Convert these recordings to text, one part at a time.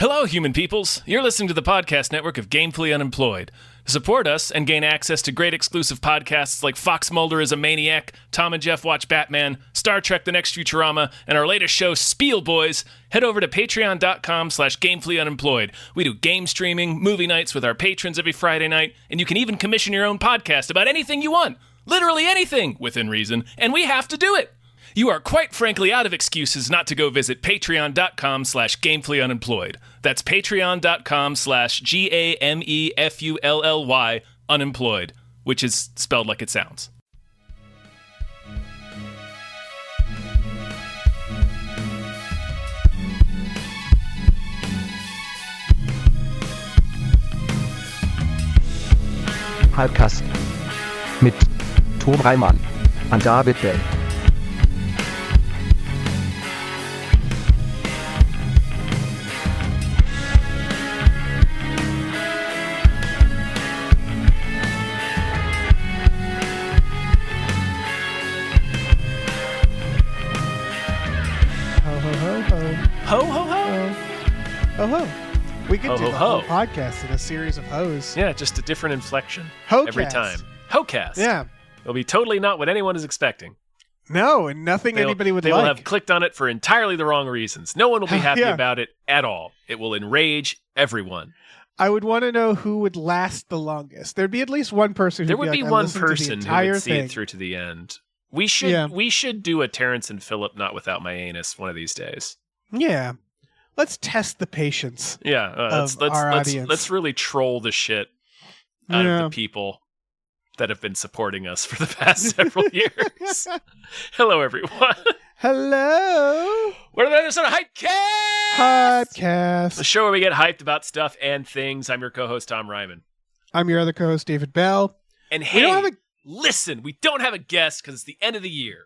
Hello, human peoples. You're listening to the podcast network of Gamefully Unemployed. To support us and gain access to great exclusive podcasts like Fox Mulder is a Maniac, Tom and Jeff Watch Batman, Star Trek The Next Futurama, and our latest show, Spiel Boys, head over to patreon.com/gamefullyunemployed. We do game streaming, movie nights with our patrons every Friday night, and you can even commission your own podcast about anything you want. Literally anything, within reason, and we have to do it. You are quite frankly out of excuses not to go visit patreon.com/gamefullyunemployed. That's patreon.com/GAMEFULLY unemployed, which is spelled like it sounds. Hypecast mit Tom Reimann und David Bell. Ho, ho, ho. Ho, ho. We could Ho, do ho, the ho. whole podcast in a series of hoes. Yeah, just a different inflection Ho-cast. every time. Ho-cast. Yeah. It'll be totally not what anyone is expecting. No, and nothing anybody would They like. will have clicked on it for entirely the wrong reasons. No one will be happy Yeah. about it at all. It will enrage everyone. I would want to know who would last the longest. There'd be at least one person who'd There would be like, I one listened to the person who entire would see thing. it through to the end. We should do a Terrence and Phillip Not Without My Anus one of these days. Yeah. Let's test the patience. Yeah, Of our audience. let's really troll the shit out Yeah. of the people that have been supporting us for the past several years. Hello, everyone. Hello. We're the episode of Hypecast! The Podcast. show where we get hyped about stuff and things. I'm your co-host, Tom Ryman. I'm your other co-host, David Bell. And We hey, don't have listen, we don't have a guest because it's the end of the year.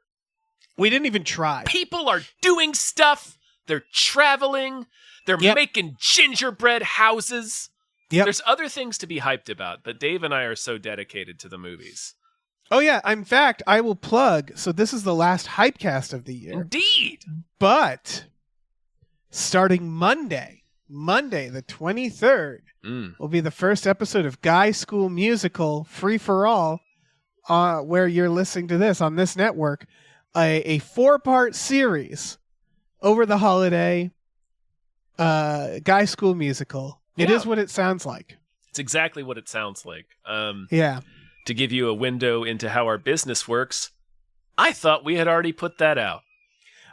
We didn't even try. People are doing stuff. They're traveling. They're Yep. making gingerbread houses. Yep. There's other things to be hyped about, but Dave and I are so dedicated to the movies. Oh, yeah. In fact, I will plug. So this is the last Hypecast of the year. Indeed. But starting Monday, the 23rd, will be the first episode of Guy School Musical Free for All, where you're listening to this on this network, a 4-part series over the holiday, Guy School Musical. It Yeah. is what it sounds like. It's exactly what it sounds like. Yeah. To give you a window into how our business works, I thought we had already put that out.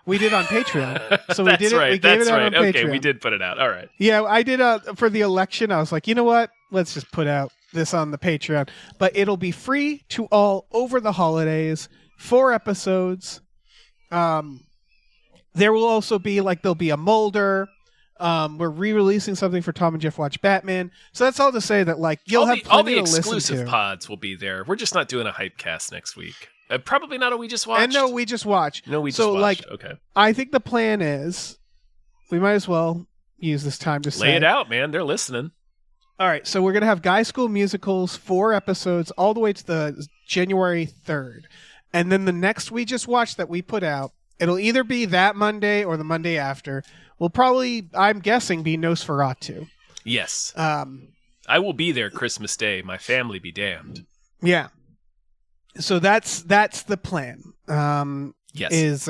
We did on Patreon. So That's we did it. right. We gave That's it out right. on Okay, Patreon. we did put it out. All right. Yeah, I did for the election. I was like, you know what? Let's just put out this on the Patreon. But it'll be free to all over the holidays. 4 episodes. There will also be there'll be a Mulder. We're re-releasing something for Tom and Jeff Watch Batman. So that's all to say that you'll have all plenty the to listen exclusive to. pods will be there. We're just not doing a Hypecast next week. Probably not a We Just Watched. And no, we just watched. No, we just so watched. Okay. I think the plan is we might as well use this time to say Lay it out, man. They're listening. All right, so we're going to have Guy School Musicals, 4 episodes, all the way to the January 3rd. And then the next We Just Watched that we put out, it'll either be that Monday or the Monday after. Will probably, I'm guessing, be Nosferatu. Yes. I will be there Christmas Day. My family be damned. Yeah. So that's the plan. Yes.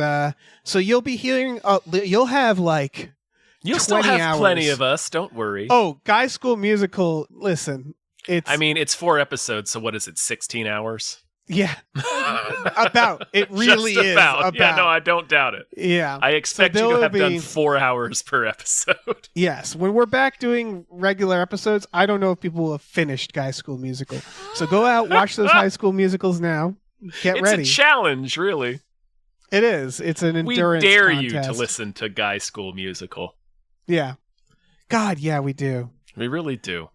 So you'll be hearing, you'll have You'll still 20 have plenty hours. of us. Don't worry. Oh, Guy School Musical, listen. It's 4 episodes, so what is it, 16 hours? Yeah. About. It really Just is. about. Yeah, no, I don't doubt it. Yeah. I expect So you to there have will done be- 4 hours per episode. Yes. When we're back doing regular episodes, I don't know if people will have finished Guy School Musical. So go out, watch those High School Musicals now. Get ready. It's a challenge, really. It is. It's an We endurance dare contest. you to listen to Guy School Musical. Yeah. God, yeah, we do. We really do.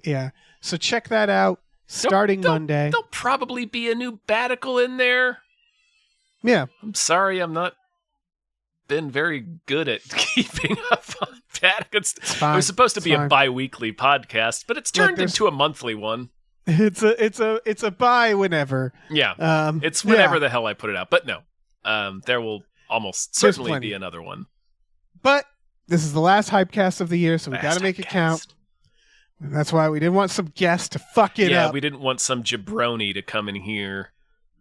Yeah. So check that out starting Monday. There'll probably be a new Batical in there. Yeah. I'm sorry, I'm not been very good at keeping up on Baticals. It's fine. It was supposed to It's be a fine. bi-weekly podcast, but it's turned into a monthly one. It's a buy whenever. Yeah. It's whenever yeah. the hell I put it out. But no, there will almost There's certainly plenty. be another one. But This is the last Hypecast of the year, so we got to make it Hypecast. count. And that's why we didn't want some guests to fuck it up. Yeah, we didn't want some jabroni to come in here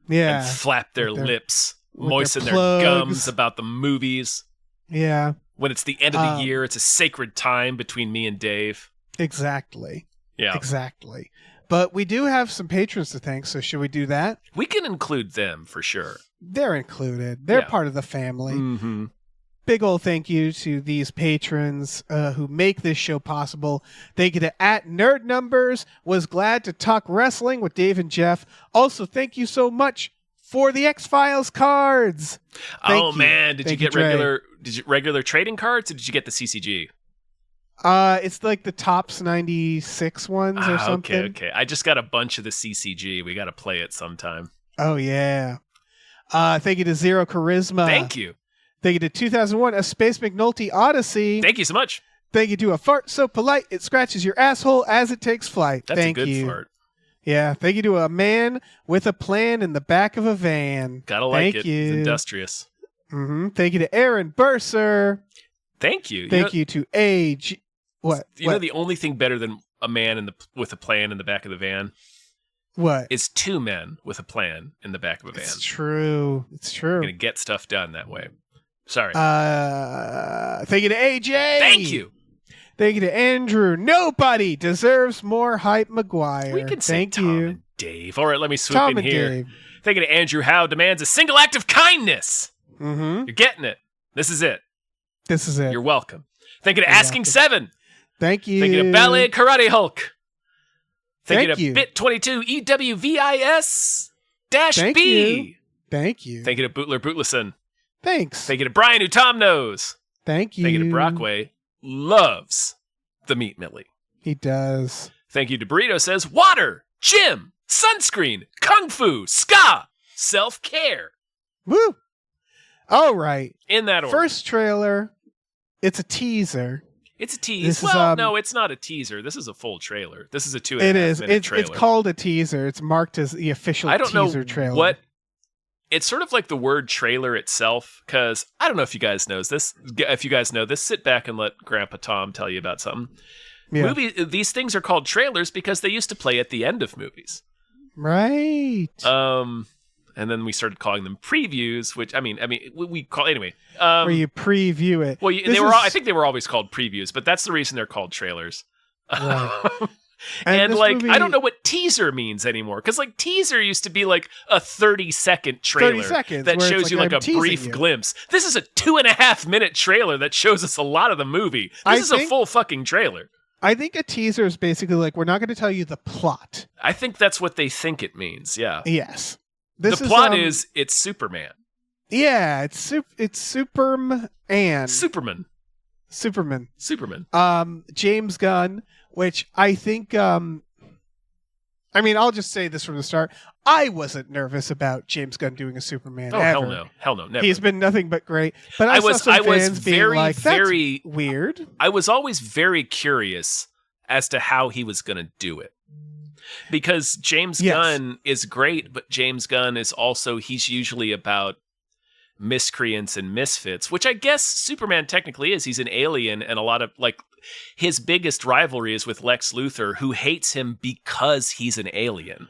Yeah. and flap their With their- lips, with moisten their their plugs. gums about the movies. Yeah, When it's the end of the year, it's a sacred time between me and Dave. exactly. Yeah. Exactly. But we do have some patrons to thank, so should we do that? We can include them for sure. They're included. They're Yeah. part of the family. Mm-hmm. Big old thank you to these patrons who make this show possible. Thank you to @NerdNumbers. Was glad to talk wrestling with Dave and Jeff. Also, thank you so much for the X-Files cards. Thank Oh you. man, did you Thank get Dre. regular trading cards or did you get the CCG? It's like the Tops 96 ones or something. Okay. I just got a bunch of the CCG. We got to play it sometime. Oh, yeah. Thank you to Zero Charisma. Thank you. Thank you to 2001, A Space McNulty Odyssey. Thank you so much. Thank you to A Fart So Polite It Scratches Your Asshole as It Takes Flight. That's Thank a good you. fart. Yeah. Thank you to A Man with a Plan in the Back of a Van. Gotta like Thank it. you. It's industrious. Thank you to Aaron Burser. Thank you. Thank you to Age. What? You know the only thing better than a man with a plan in the back of the van What? is two men with a plan in the back of a van. It's true. It's You're true. gonna get stuff done that way. Sorry. Thank you to AJ. Thank you. Thank you to Andrew. Nobody deserves more hype, McGuire. We can say Thank Tom you. and Dave. All right, let me swoop Tom in and here. Dave. Thank you to Andrew Howe demands a single act of kindness. Mm-hmm. You're getting it. This is it. This is it. You're welcome. Thank you to You're Asking welcome. Seven. Thank you. Thank you to Ballet Karate Hulk. Thank Thank you you. to Bit22 EWVIS Thank B. you. Thank you. Thank you to Bootler Bootlison. Thanks. Thank you to Brian, who Tom knows. Thank you. Thank you to Brockway. Loves the Meat Millie. He does. Thank you to Burrito says water, gym, sunscreen, kung fu, ska, self-care. Woo. All right. In that order. First trailer. It's a teaser. It's a tease. This is, Well, no, it's not a teaser. This is a full trailer. This is a 2.5 It is. minute It's trailer. called a teaser. It's marked as the official I don't teaser know trailer. what. It's sort of like the word trailer itself, because I don't know if you guys know this. If you guys know this, sit back and let Grandpa Tom tell you about something. Yeah. These things are called trailers because they used to play at the end of movies. Right. And then we started calling them previews, which we call anyway. Where you preview it. Well, This I think they were always called previews, but that's the reason they're called trailers. Right. And this like, movie- I don't know what teaser means anymore, because like teaser used to be like a 30-second trailer 30 seconds, that where it's shows you like I'm a teasing brief you. glimpse. This is a 2.5 minute trailer that shows us a lot of the movie. I This is a think- full fucking trailer. I think a teaser is basically like, we're not going to tell you the plot. I think that's what they think it means. Yeah. Yes. The This plot is it's Superman. Yeah, it's Superman. Superman. James Gunn, which I think I'll just say this from the start. I wasn't nervous about James Gunn doing a Superman. Oh, ever. hell no, never. He's been nothing but great. But I was saw some very, fans being like, "That's very weird." I was always very curious as to how he was going to do it. Because James Yes. Gunn is great, but James Gunn is also, he's usually about miscreants and misfits, which I guess Superman technically is. He's an alien, and a lot of, like, his biggest rivalry is with Lex Luthor, who hates him because he's an alien.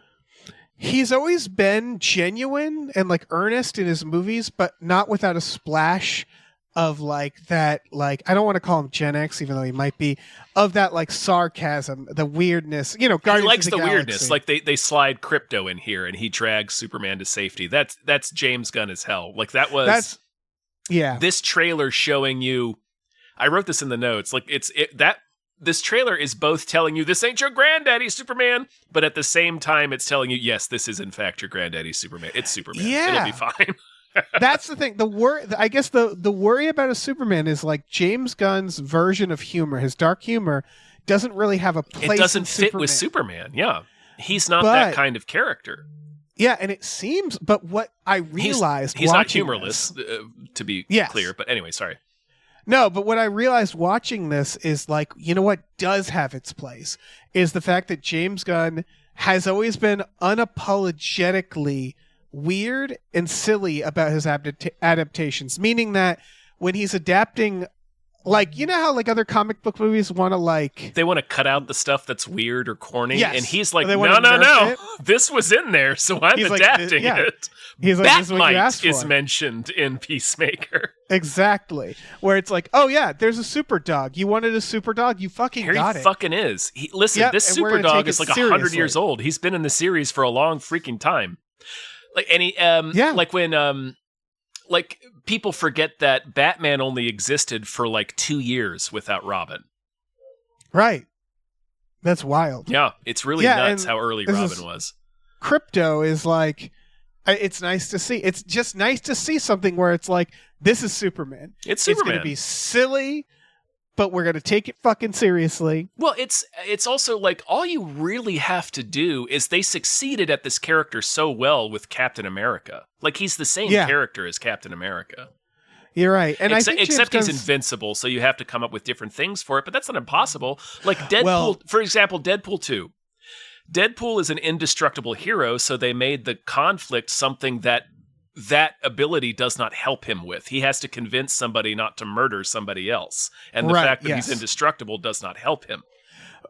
He's always been genuine and like earnest in his movies, but not without a splash of like that, like, I don't want to call him Gen X, even though he might be, of that like sarcasm, the weirdness, Guardians He likes of the Galaxy. weirdness. Like they slide crypto in here and he drags Superman to safety. That's James Gunn as hell. Like that's yeah. this trailer showing you, I wrote this in the notes, like this trailer is both telling you this ain't your granddaddy Superman, but at the same time it's telling you, yes, this is in fact your granddaddy Superman. It's Superman. Yeah. It'll be fine. That's the thing. I guess the worry about a Superman is like James Gunn's version of humor, his dark humor, doesn't really have a place. It doesn't in fit with Superman. Yeah. He's not But- that kind of character. Yeah, and it seems. But what I realized, he's not watching humorless, to be Yes. clear. But anyway, sorry. No, but what I realized watching this is like, what does have its place is the fact that James Gunn has always been unapologetically weird and silly about his adaptations, meaning that when he's adapting like, you know how like other comic book movies want to like they want to cut out the stuff that's weird or corny, Yes. and he's like, They no, wanna no, nerf no, it. this was in there, so I'm He's like, adapting yeah. it. He's like, this is what you asked Batmite is for. mentioned in Peacemaker. Exactly. Where it's like, oh yeah, there's a super dog. You wanted a super dog? You fucking Here got he it. fucking is. Listen, Yep, this and we're super gonna dog take is it like 100 seriously. years old. He's been in the series for a long freaking time. Like any, like when, like people forget that Batman only existed for like 2 years without Robin. Right. That's wild. Yeah, it's really Yeah, nuts and how early this Robin is- was. Crypto is like, it's nice to see. It's just nice to see something where it's like, this is Superman. It's It's Superman. going to be silly, but we're going to take it fucking seriously. Well, it's also like all you really have to do is they succeeded at this character so well with Captain America. Like he's the same Yeah. character as Captain America. You're right. And Except, I think except James he's Gunn's- invincible, so you have to come up with different things for it, but that's not impossible. Like Deadpool, Well- for example, Deadpool 2. Deadpool is an indestructible hero, so they made the conflict something that ability does not help him with. He has to convince somebody not to murder somebody else. And the Right, fact that he's yes. indestructible does not help him.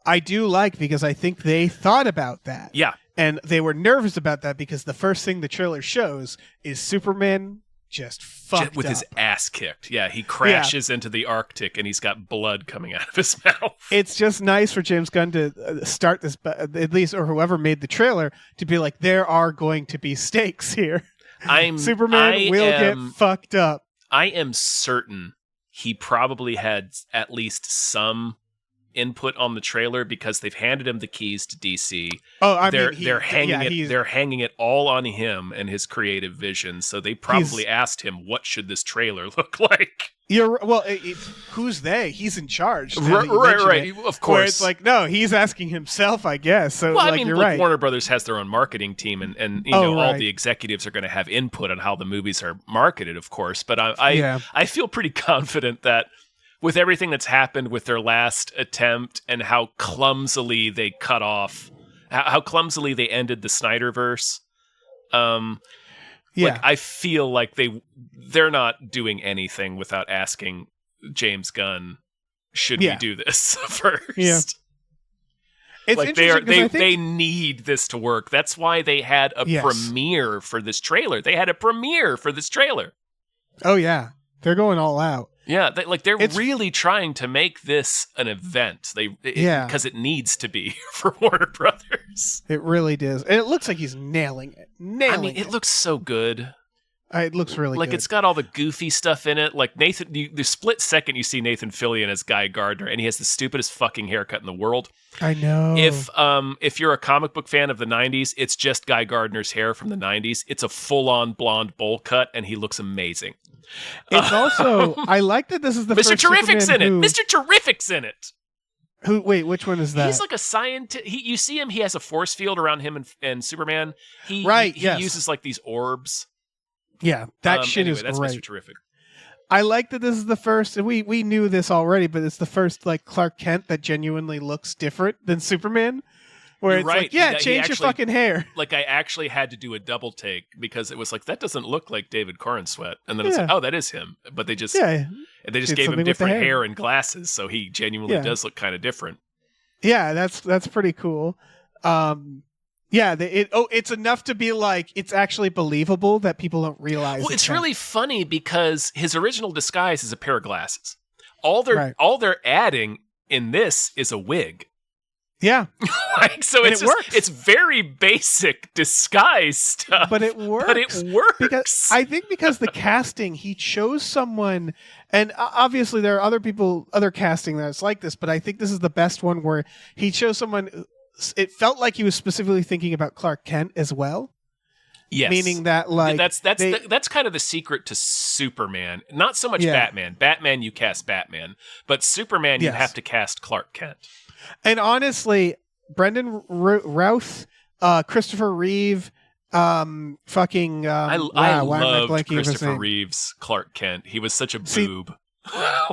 I do like, because I think they thought about that. Yeah. And they were nervous about that because the first thing the trailer shows is Superman just fucked With up. his ass kicked. Yeah, he crashes into the Arctic and he's got blood coming out of his mouth. It's just nice for James Gunn to start this, at least, or whoever made the trailer, to be like, there are going to be stakes here. Superman will get fucked up. I am certain he probably had at least some input on the trailer because they've handed him the keys to DC. Oh, I they're mean, they're hanging it all on him and his creative vision. So they probably asked him, "What should this trailer look like?" Who's they? He's in charge. Right. Of course. Where it's like, no, he's asking himself, I guess. So, well, like, I mean, you're like right. Warner Brothers has their own marketing team, and you Oh, know all right. the executives are going to have input on how the movies are marketed, of course. But I feel pretty confident that with everything that's happened with their last attempt and how clumsily they cut off, how clumsily they ended the Snyderverse. Like, I feel like they're not doing anything without asking James Gunn, should we do this first? Yeah. It's like interesting 'cause I think- they need this to work. That's why they had a premiere for this trailer. They had a premiere for this trailer. Oh yeah, they're going all out. Yeah, they're really trying to make this an event. Because it needs to be for Warner Brothers. It really does, and it looks like he's nailing it. It looks so good. It looks really like good. it's got all the goofy stuff in it. Like Nathan, the split second you see Nathan Fillion as Guy Gardner, and he has the stupidest fucking haircut in the world. I know. If you're a comic book fan of the '90s, it's just Guy Gardner's hair from the '90s. It's a full-on blonde bowl cut, and he looks amazing. It's also, I like that this is the Mr. first Terrific's Superman in it. Mr. Terrific's in it. Wait, which one is that? He's like a scientist. You see him. He has a force field around him and Superman. He yes. uses like these orbs. Yeah, that shit is that's great. Mr. Terrific. I like that this is the first, and we knew this already, but it's the first like Clark Kent that genuinely looks different than Superman. Where You're it's right. like, yeah, He change actually- your fucking hair. Like I actually had to do a double take because it was like that doesn't look like David Cornsweet, and then it's like, oh, that is him. But they just Yeah, gave did him something with the different hair. hair and glasses, so he genuinely does look kind of different. yeah, that's pretty cool. It's enough to be like it's actually believable that people don't realize. Well, it's him. really funny because his original disguise is a pair of glasses. All they're adding in this is a wig. Yeah, So And it's it works. It's very basic disguise stuff, but it works. But it works. Because I think because the casting, he chose someone, and obviously there are other casting that's like this, but I think this is the best one where he chose someone. It felt like he was specifically thinking about Clark Kent as well. Yes, meaning that like that's kind of the secret to Superman. Not so much Batman. Batman, you cast Batman, but Superman, you have to cast Clark Kent. And honestly, Brendan Routh, Christopher Reeve, I loved Christopher name? Reeve's Clark Kent. He was such a boob.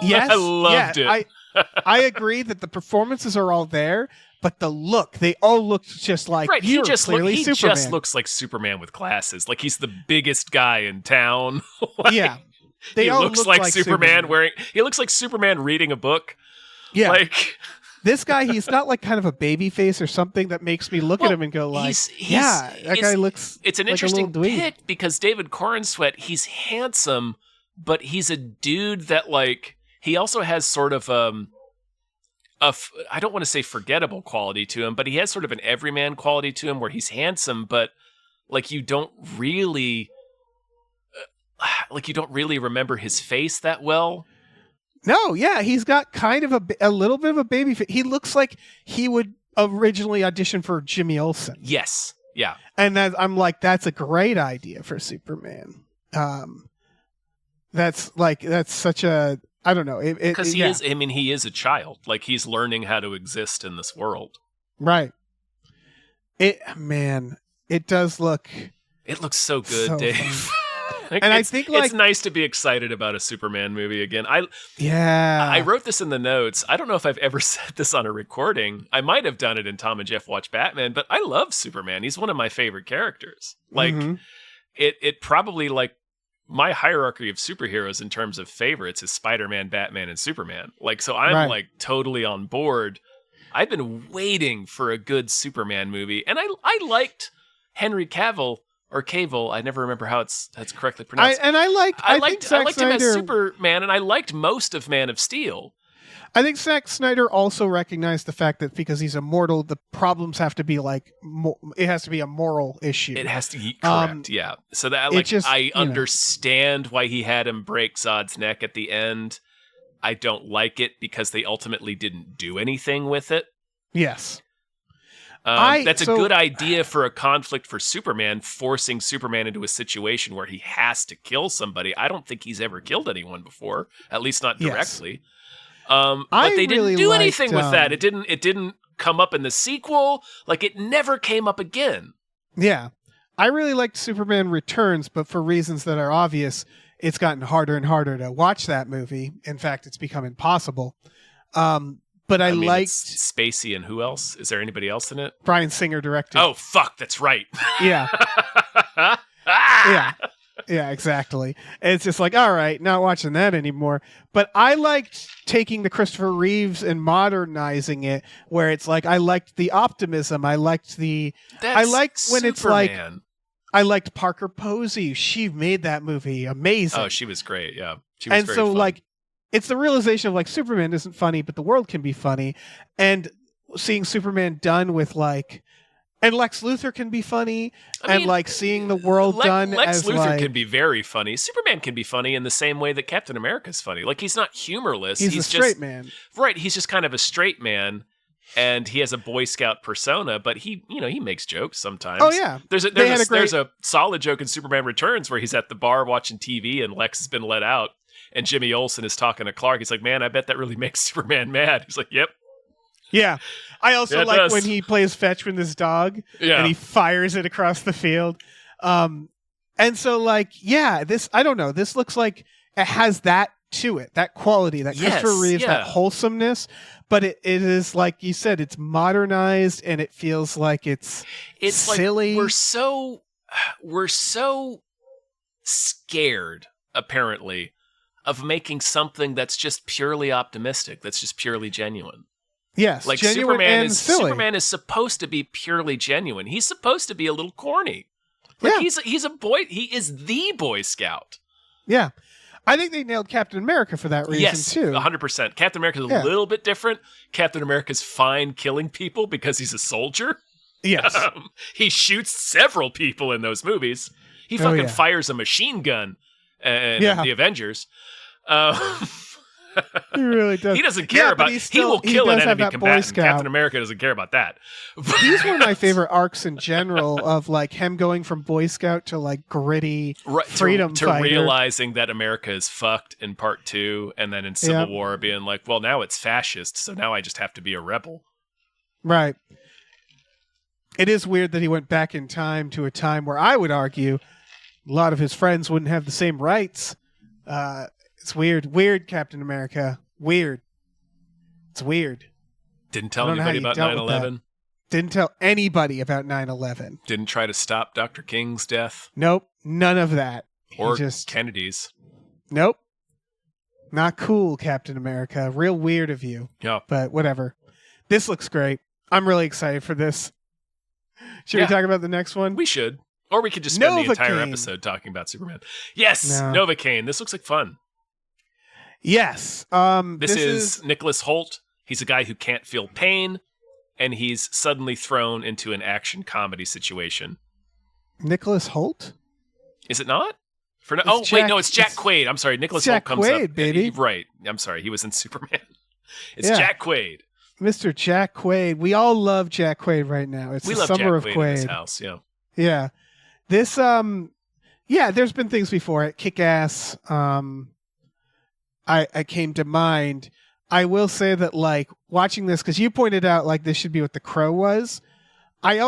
Yes, I loved it. I agree that the performances are all there, but the look, they all look just like He just Superman. looks like Superman with glasses. Like he's the biggest guy in town. Yeah. They he all looks look like like Superman he looks like Superman reading a book. Yeah. Like This guy, he's not like kind of a baby face or something that makes me look at him and go like, that guy looks It's an like interesting a little dweeb. pick because David Cornsweet, he's handsome, but he's a dude that like, he also has sort of I don't want to say forgettable quality to him, but he has sort of an everyman quality to him where he's handsome, but like you don't really remember his face that well. No, yeah, he's got kind of a little bit of a baby face. He looks like he would originally audition for Jimmy Olsen. Yes, yeah. And I'm like, that's a great idea for Superman. That's such a, I don't know. Because he is a child. Like he's learning how to exist in this world. Right. It does look. It looks so good, so Dave. fun. Like, And I think like it's nice to be excited about a Superman movie again. I Yeah. wrote this in the notes. I don't know if I've ever said this on a recording. I might have done it in Tom and Jeff Watch Batman, but I love Superman. He's one of my favorite characters. Like it probably like my hierarchy of superheroes in terms of favorites is Spider-Man, Batman, and Superman. Like so I'm like totally on board. I've been waiting for a good Superman movie, and I liked Henry Cavill. Or Cavill, I never remember how that's correctly pronounced. I liked him as Superman, and I liked most of Man of Steel. I think Zack Snyder also recognized the fact that because he's immortal, the problems have to be like it has to be a moral issue. It has to be correct, yeah. So that like I understand why he had him break Zod's neck at the end. I don't like it because they ultimately didn't do anything with it. Yes. That's a good idea for a conflict for Superman, forcing Superman into a situation where he has to kill somebody. I don't think he's ever killed anyone before, at least not directly. But they didn't do anything with that. It didn't come up in the sequel. Like it never came up again. Yeah. I really liked Superman Returns, but for reasons that are obvious, it's gotten harder and harder to watch that movie. In fact, it's become impossible. But I mean, liked Spacey and who else? Is there anybody else in it? Bryan Singer directed. Oh fuck, that's right. Yeah. Yeah, exactly. It's just like, all right, not watching that anymore. But I liked taking the Christopher Reeves and modernizing it, where it's like I liked the optimism. I liked when Superman. It's like I liked Parker Posey. She made that movie amazing. Oh, she was great. Yeah, she was very fun. Like. It's the realization of like Superman isn't funny, but the world can be funny. And seeing Superman done with like, and Lex Luthor can be funny, and like seeing the world done Lex as Luthor like, can be very funny. Superman can be funny in the same way that Captain America's funny. Like he's not humorless. He's a straight man. Right. He's just kind of a straight man. And he has a Boy Scout persona, but he makes jokes sometimes. Oh yeah, there's a solid joke in Superman Returns where he's at the bar watching TV and Lex has been let out. And Jimmy Olsen is talking to Clark. He's like, man, I bet that really makes Superman mad. He's like, yep. Yeah. I also like when he plays fetch with his dog and he fires it across the field. And so like, yeah, I don't know. This looks like it has that to it, that quality, that Christopher Reeves, that wholesomeness. But it is like you said, it's modernized and it feels like it's silly. Like we're so scared, apparently, of making something that's just purely optimistic, that's just purely genuine. Yes, like genuine and silly. Superman is supposed to be purely genuine. He's supposed to be a little corny. Like he's a boy. He is the Boy Scout. Yeah, I think they nailed Captain America for that reason too. 100%. Captain America's a little bit different. Captain America's fine killing people because he's a soldier. Yes, he shoots several people in those movies. He fucking fires a machine gun. And the Avengers. He really does. He doesn't care about. He will kill an enemy combatant. Captain America doesn't care about that. He's one of my favorite arcs in general, of like him going from Boy Scout to like gritty freedom to fighter. Realizing that America is fucked in Part 2, and then in Civil War being like, well, now it's fascist, so now I just have to be a rebel. Right. It is weird that he went back in time to a time where I would argue a lot of his friends wouldn't have the same rights. It's weird. Weird, Captain America. Weird. It's weird. Didn't tell anybody about 9/11? Didn't tell anybody about 9/11. Didn't try to stop Dr. King's death? Nope. None of that. Or Kennedy's. Nope. Not cool, Captain America. Real weird of you. Yeah. But whatever. This looks great. I'm really excited for this. Should we talk about the next one? We should. Or we could just spend the entire Novocaine. episode talking about Superman. Yes, No. Novocaine. This looks like fun. Yes. This is Nicholas Hoult. He's a guy who can't feel pain, and he's suddenly thrown into an action comedy situation. Nicholas Hoult? Is it not? It's It's Jack Quaid. I'm sorry. Nicholas Hoult comes Quaid, up. baby. Right. I'm sorry. He was in Superman. It's Yeah. Jack Quaid. Mr. Jack Quaid. We all love Jack Quaid right now. It's We the love summer Jack of Quaid in this Quaid. house. Yeah. Yeah. This there's been things before it. Kick-Ass I came to mind. I will say that like watching this, because you pointed out like this should be what The Crow was. I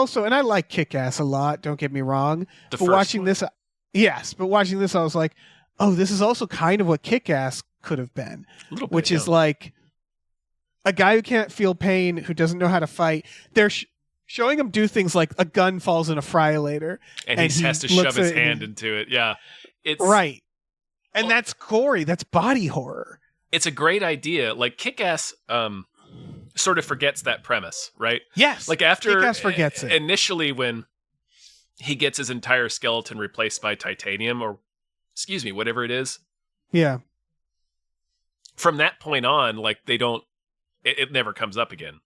like Kick-Ass a lot, don't get me wrong. The But first watching one? this but watching this I was like, oh, this is also kind of what Kick-Ass could have been. A little bit, Which is yeah. like a guy who can't feel pain, who doesn't know how to fight. They're showing him do things like a gun falls in a fryolator. And he has to looks shove his at it hand and- into it. Yeah. It's Right. And that's gory. That's body horror. It's a great idea. Like Kick-Ass sort of forgets that premise, right? Yes. Like after Kick-Ass forgets it. Initially when he gets his entire skeleton replaced by titanium or whatever it is. Yeah. From that point on, like it never comes up again.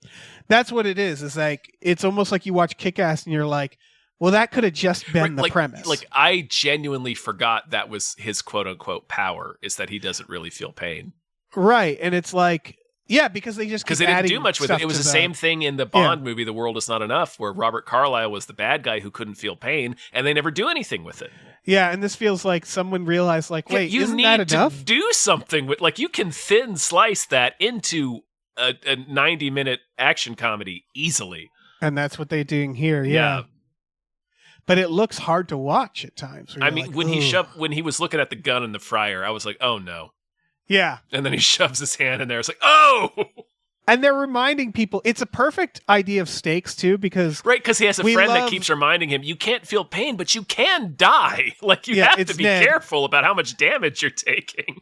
That's what it is. It's like, it's almost like you watch Kick-Ass and you're like, well, that could have just been the premise. Like I genuinely forgot that was his quote unquote power, is that he doesn't really feel pain. Right. And it's like, yeah, because they just Because keep they didn't adding do much with it. stuff It was to the same thing in the Bond movie, The World Is Not Enough, where Robert Carlyle was the bad guy who couldn't feel pain, and they never do anything with it. Yeah, and this feels like someone realized, like, wait, you isn't need that to enough? do something with, like, you can thin slice that into a 90-minute action comedy easily. And that's what they're doing here. Yeah. But it looks hard to watch at times. where I you're mean, like, when he was looking at the gun in the fryer, I was like, oh no. Yeah. And then he shoves his hand in there. It's like, oh! And they're reminding people, it's a perfect idea of stakes too, because Right, because he has a We friend that love- keeps reminding him, you can't feel pain, but you can die. Like, you have it's to be Ned. careful about how much damage you're taking.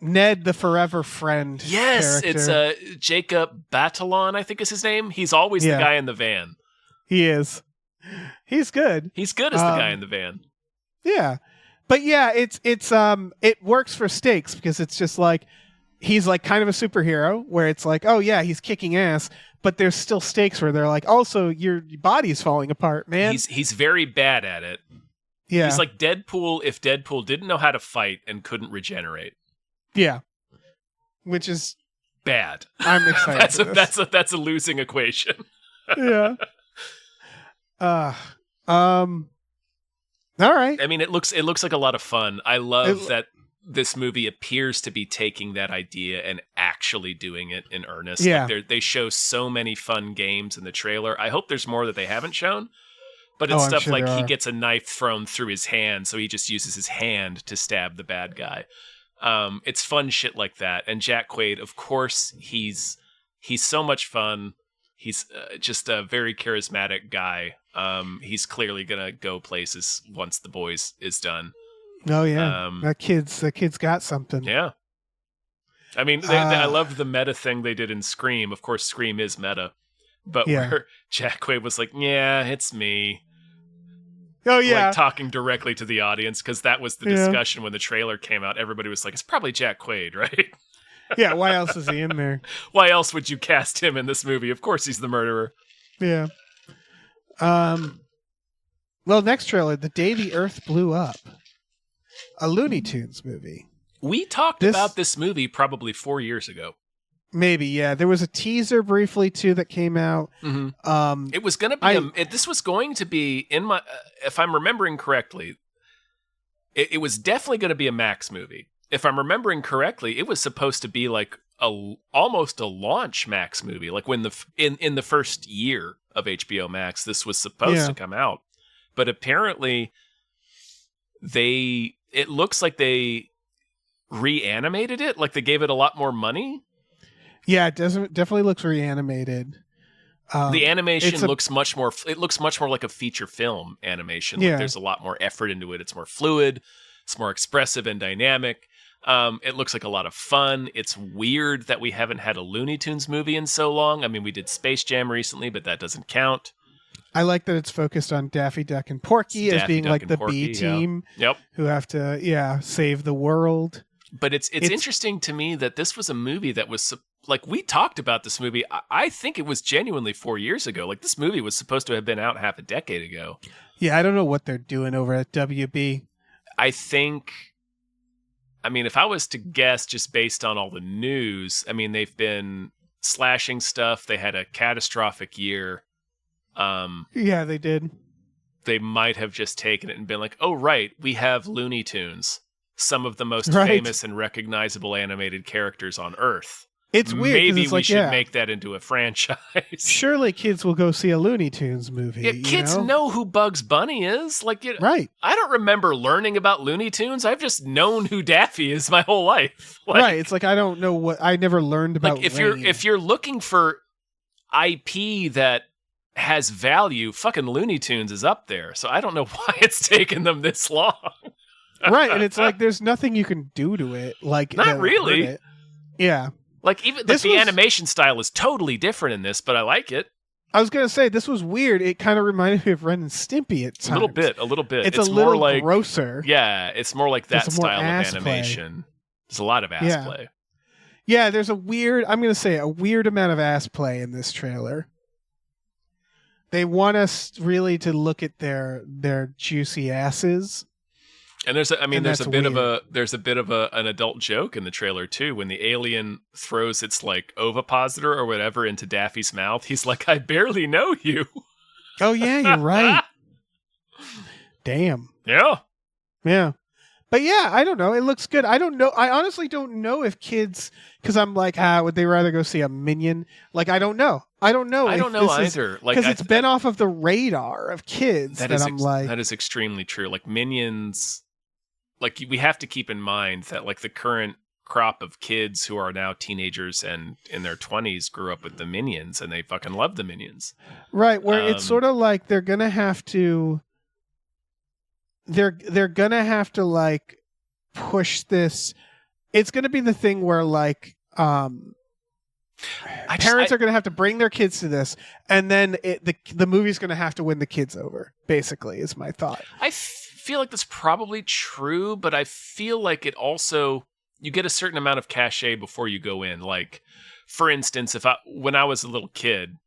Ned, the forever friend. Yes, character. it's Jacob Batalon, I think is his name. He's always Yeah. the guy in the van. He is. He's good. He's good as the guy in the van. Yeah. But yeah, it works for stakes because it's just like he's like kind of a superhero where it's like, oh yeah, he's kicking ass, but there's still stakes where they're like, also your body's falling apart, man. He's very bad at it. Yeah. He's like Deadpool if Deadpool didn't know how to fight and couldn't regenerate. Yeah. Which is Bad. I'm excited. for this. that's a losing equation. Yeah. All right. I mean, it looks like a lot of fun. I love that this movie appears to be taking that idea and actually doing it in earnest. Yeah. Like they show so many fun games in the trailer. I hope there's more that they haven't shown. But it's I'm stuff sure like there he are. gets a knife thrown through his hand, so he just uses his hand to stab the bad guy. It's fun shit like that. And Jack Quaid, of course, he's so much fun. He's just a very charismatic guy. He's clearly gonna go places once The Boys is done. Oh yeah. That kid's got something. Yeah. I mean, I loved the meta thing they did in Scream. Of course, Scream is meta. But Yeah. where Jack Quaid was like, yeah, it's me. Oh yeah. Like talking directly to the audience, because that was the Yeah. discussion when the trailer came out. Everybody was like, it's probably Jack Quaid, right? Yeah, why else is he in there? Why else would you cast him in this movie? Of course he's the murderer. Yeah. Well, next trailer, The Day the Earth Blew Up. A Looney Tunes movie. We talked about this movie probably 4 years ago. Maybe, yeah. There was a teaser briefly too that came out. Mm-hmm. It was going to be this was going to be in my if I'm remembering correctly, it was definitely going to be a Max movie. If I'm remembering correctly, it was supposed to be like almost a launch Max movie, like when in the first year of HBO Max this was supposed to come out. But apparently it looks like they reanimated it, like they gave it a lot more money. Yeah, it definitely looks reanimated. The animation looks much more like a feature film animation. Yeah. Like there's a lot more effort into it. It's more fluid. It's more expressive and dynamic. It looks like a lot of fun. It's weird that we haven't had a Looney Tunes movie in so long. I mean, we did Space Jam recently, but that doesn't count. I like that it's focused on Daffy Duck and Porky as being like the B team who have to, save the world. But it's interesting to me that this was a movie that was like, we talked about this movie. I think it was genuinely 4 years ago. Like, this movie was supposed to have been out half a decade ago. Yeah, I don't know what they're doing over at WB. I mean, if I was to guess just based on all the news, I mean, they've been slashing stuff. They had a catastrophic year. Yeah, they did. They might have just taken it and been like, oh, right, we have Looney Tunes, some of the most famous and recognizable animated characters on Earth. It's weird. Maybe we should make that into a franchise. Surely kids will go see a Looney Tunes movie. Yeah, kids know who Bugs Bunny is. Like, right. I don't remember learning about Looney Tunes. I've just known who Daffy is my whole life. Like, right. It's like I don't know what I never learned about. Like if you're looking for IP that has value, fucking Looney Tunes is up there. So I don't know why it's taken them this long. Right, and it's like there's nothing you can do to it. Like not really. Yeah. Like even the animation style is totally different in this, but I like it. I was gonna say this was weird. It kind of reminded me of Ren and Stimpy at times. A little bit. It's a little more like grosser. Yeah, it's more like that style of animation. There's a lot of ass play. Yeah, there's a weird amount of ass play in this trailer. They want us really to look at their juicy asses. And there's a bit of an adult joke in the trailer too. When the alien throws its like ovipositor or whatever into Daffy's mouth, he's like, "I barely know you." Oh yeah, you're right. Damn. Yeah. Yeah. But yeah, I don't know. It looks good. I don't know. I honestly don't know if kids, because I'm like, would they rather go see a Minion? Like, I don't know. I don't know either. Because it's been off of the radar of kids that is extremely true. Like Minions, like we have to keep in mind that like the current crop of kids who are now teenagers and in their 20s grew up with the Minions and they fucking love the Minions. Right, where it's sort of like they're going to have to like push this. It's going to be the thing where like parents are going to have to bring their kids to this, and then the movie's going to have to win the kids over. Basically, is my thought. I feel like that's probably true, but I feel like it also you get a certain amount of cachet before you go in. Like, for instance, when I was a little kid,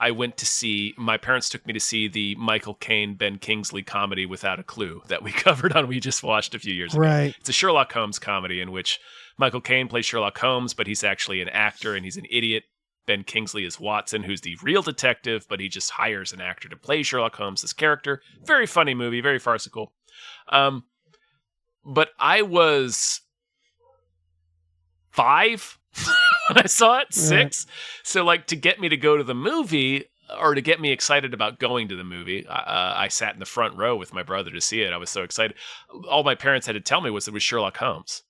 my parents took me to see the Michael Caine, Ben Kingsley comedy Without a Clue that we covered on We Just Watched a few years ago. Right. It's a Sherlock Holmes comedy in which Michael Caine plays Sherlock Holmes, but he's actually an actor and he's an idiot. Ben Kingsley is Watson, who's the real detective, but he just hires an actor to play Sherlock Holmes' this character. Very funny movie, very farcical. But I was 5 when I saw it, 6. So like to get me to go to the movie or to get me excited about going to the movie, I sat in the front row with my brother to see it. I was so excited. All my parents had to tell me was it was Sherlock Holmes.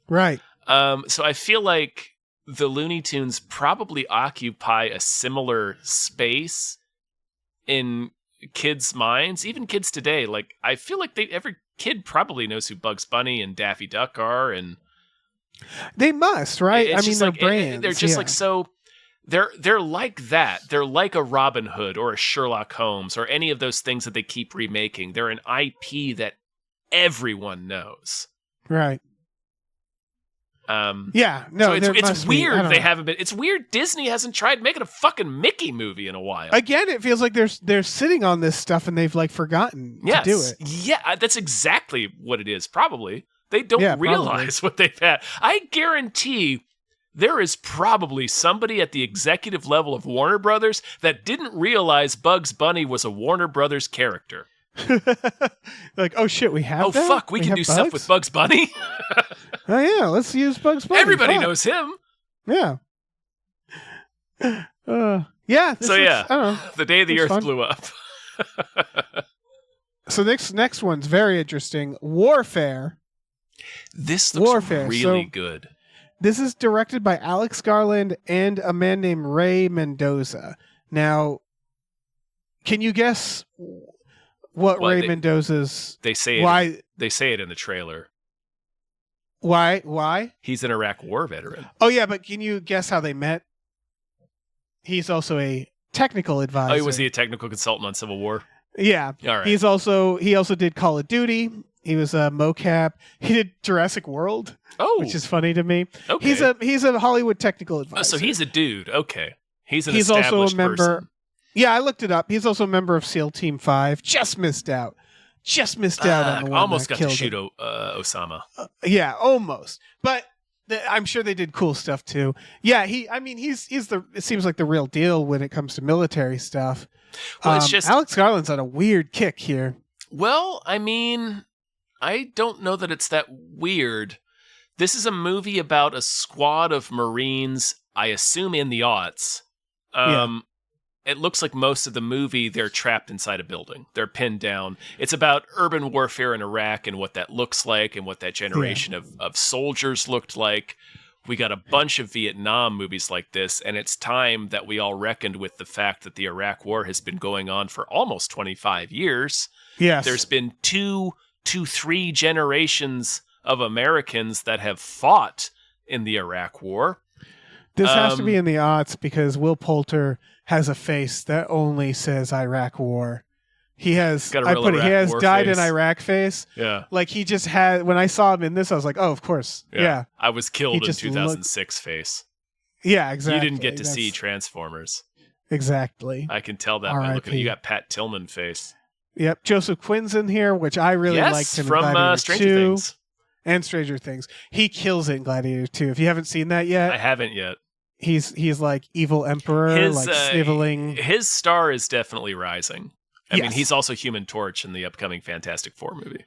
Right. So I feel like the Looney Tunes probably occupy a similar space in kids' minds, even kids today. Like I feel like every kid probably knows who Bugs Bunny and Daffy Duck are, and they must, right? I mean, they're brands. They're just like so. They're like that. They're like a Robin Hood or a Sherlock Holmes or any of those things that they keep remaking. They're an IP that everyone knows. Right. So it's weird they haven't been. It's weird Disney hasn't tried making a fucking Mickey movie in a while. Again, it feels like they're sitting on this stuff and they've like forgotten to do it. Yeah, that's exactly what it is. Probably they don't realize what they've had. I guarantee there is probably somebody at the executive level of Warner Brothers that didn't realize Bugs Bunny was a Warner Brothers character. Like, oh shit, we have. Oh that? Fuck, we can do stuff with Bugs Bunny. Oh yeah, let's use Bugs Bunny. Everybody knows him. Yeah. Yeah. I don't know. The day the Earth blew up. So next one's very interesting. Warfare. This looks really good. This is directed by Alex Garland and a man named Ray Mendoza. Now, can you guess what Ray Mendoza's? They say it in the trailer. Why? He's an Iraq War veteran. Oh yeah, but can you guess how they met? He's also a technical advisor. Oh, was he a technical consultant on Civil War? Yeah. All right. He also did Call of Duty. He was a mocap. He did Jurassic World. Oh, which is funny to me. Okay. He's a Hollywood technical advisor. Oh, so he's a dude. Okay. He's also a member. Person. Yeah, I looked it up. He's also a member of SEAL Team 5. Just missed out on the one almost that got to killed shoot him. Osama. Yeah, almost. But I'm sure they did cool stuff too. Yeah, it seems like the real deal when it comes to military stuff. Well, it's just Alex Garland's on a weird kick here. Well, I mean, I don't know that it's that weird. This is a movie about a squad of Marines, I assume in the aughts. It looks like most of the movie, they're trapped inside a building. They're pinned down. It's about urban warfare in Iraq and what that looks like and what that generation of soldiers looked like. We got a bunch of Vietnam movies like this, and it's time that we all reckoned with the fact that the Iraq War has been going on for almost 25 years. Yes. There's been 2 to 3 generations of Americans that have fought in the Iraq War. This has to be in the aughts because Will Poulter has a face that only says Iraq War. He has, got a real he has War died face. in Iraq face. Yeah. Like he just had, when I saw him in this, I was like, oh, of course. Yeah. I was killed in just 2006 face. Yeah, exactly. You didn't get to see Transformers. Exactly. I can tell that by looking at you. Got Pat Tillman face. Yep. Joseph Quinn's in here, which I really liked him from in Gladiator Stranger 2 Things. and Stranger Things. He kills it in Gladiator 2. If you haven't seen that yet, I haven't yet. He's like evil emperor, like sniveling. His star is definitely rising. I mean, Yes. he's also Human Torch in the upcoming Fantastic Four movie.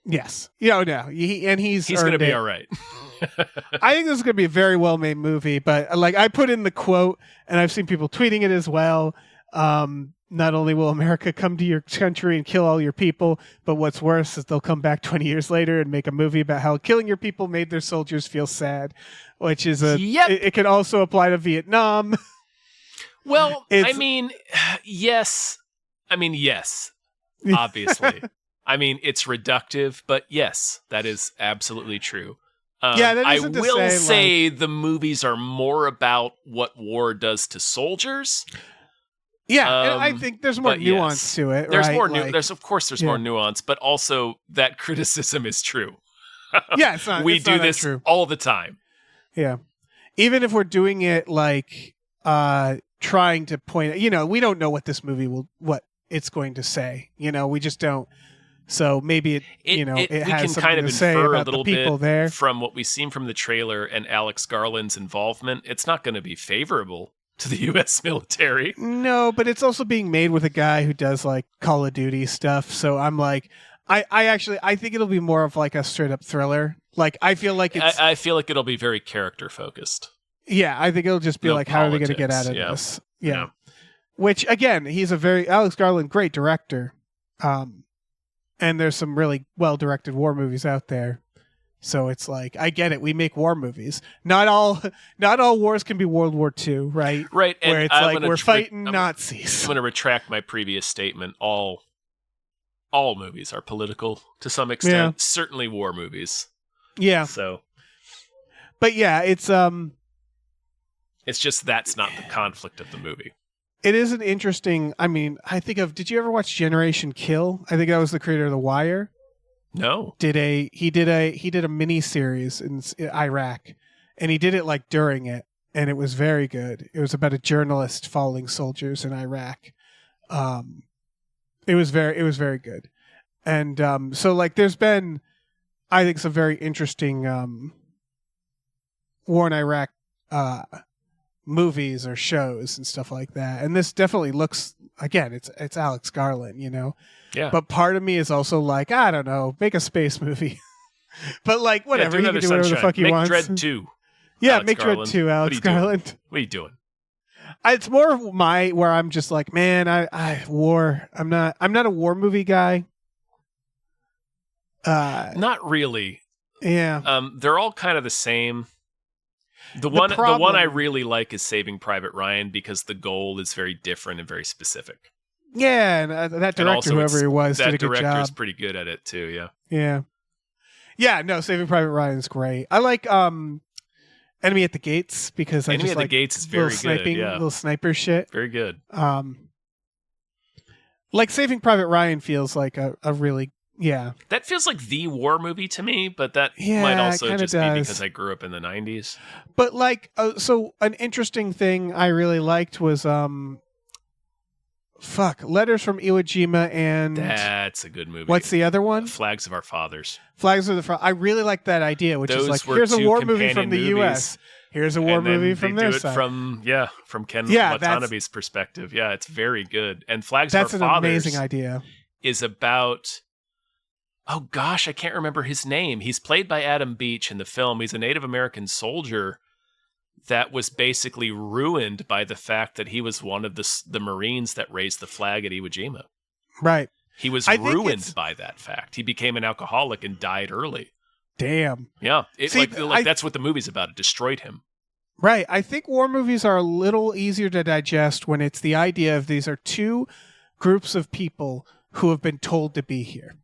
Yes. Yeah, no. He's going to be all right. I think this is going to be a very well-made movie, but like I put in the quote, and I've seen people tweeting it as well. Not only will America come to your country and kill all your people, but what's worse is they'll come back 20 years later and make a movie about how killing your people made their soldiers feel sad, which is it could also apply to Vietnam. Well, I mean, yes, obviously. I mean, it's reductive, but yes, that is absolutely true. That I isn't to will say like, the movies are more about what war does to soldiers. Yeah, and I think there's more nuance to it. There's right? more. There's more nuance, but also that criticism is true. Yeah, it's not. We it's do not this untrue. all the time. Yeah, even if we're doing it like trying to point, we don't know what this movie what it's going to say. We just don't. So maybe it has we can something kind of to say infer a about little the people bit there. from what we've seen from the trailer and Alex Garland's involvement. It's not going to be favorable to the U.S. military. No, but it's also being made with a guy who does like Call of Duty stuff. So I'm like, I think it'll be more of like a straight up thriller. Like I feel like I feel like it'll be very character focused. Yeah, I think it'll just be like, how are they going to get out of this? Yeah. Which again, he's Alex Garland, great director. And there's some really well directed war movies out there. So it's like, I get it. We make war movies. Not all wars can be World War II, right? Right. Where and it's like we're fighting Nazis. I'm going to retract my previous statement. All movies are political to some extent. Yeah. Certainly war movies. Yeah. So. But yeah, it's just that's not the conflict of the movie. It is an interesting. I mean, did you ever watch Generation Kill? I think that was the creator of The Wire. No. He did a mini series in Iraq, and he did it like during it, and it was very good. It was about a journalist following soldiers in Iraq. It was very good, and so like there's been, I think, some very interesting war in Iraq movies or shows and stuff like that, and this definitely looks, again, it's Alex Garland, Yeah. But part of me is also like, I don't know, make a space movie. But like, whatever, he can do whatever the fuck he wants. Make Dread 2. Yeah, Alex make Garland. Dread 2, Alex Garland. What are you doing? It's more of where I'm just like, man, war. I'm not a war movie guy. Not really. Yeah. They're all kind of the same. The one I really like is Saving Private Ryan because the goal is very different and very specific. Yeah, and that director, whoever he was, did a good job. That director's pretty good at it too. Yeah. Yeah, no, Saving Private Ryan is great. I like Enemy at the Gates because I Enemy just at like the Gates is very little sniping, good. Yeah, little sniper shit. very good. Like Saving Private Ryan feels like a really That feels like the war movie to me, but that Yeah, might it also kinda just be does. because I grew up in the 90s. But like, so an interesting thing I really liked was Letters from Iwo Jima and That's a good movie. what's the other one? Flags of Our Fathers. Flags of the I really like that idea, which Those is like were here's a two war movie from companion the movies. U.S. Here's a war And then movie from they their do it side. from Ken Yeah, Watanabe's perspective. Yeah, it's very good. And Flags That's of an Our Fathers amazing idea. is about, oh gosh, I can't remember his name. He's played by Adam Beach in the film. He's a Native American soldier that was basically ruined by the fact that he was one of the Marines that raised the flag at Iwo Jima. Right. He was I think ruined by that fact. He became an alcoholic and died early. Damn. Yeah. See, That's what the movie's about. It destroyed him. Right. I think war movies are a little easier to digest when it's the idea of these are two groups of people who have been told to be here,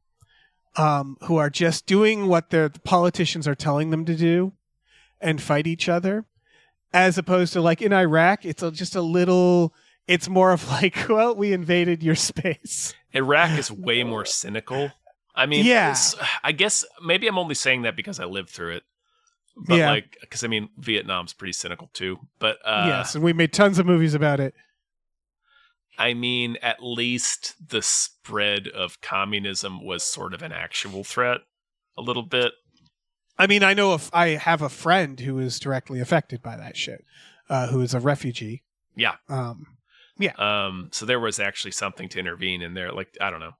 who are just doing what the politicians are telling them to do and fight each other, as opposed to like in Iraq, it's it's more of like, well, we invaded your space. Iraq is way more cynical. I mean, Yeah. I guess maybe I'm only saying that because I lived through it. But Yeah. because I mean, Vietnam's pretty cynical too. But Yes, and we made tons of movies about it. I mean, at least the spread of communism was sort of an actual threat, a little bit. I mean, I know if I have a friend who is directly affected by that shit, who is a refugee. Yeah. Yeah. So there was actually something to intervene in there. Like, I don't know.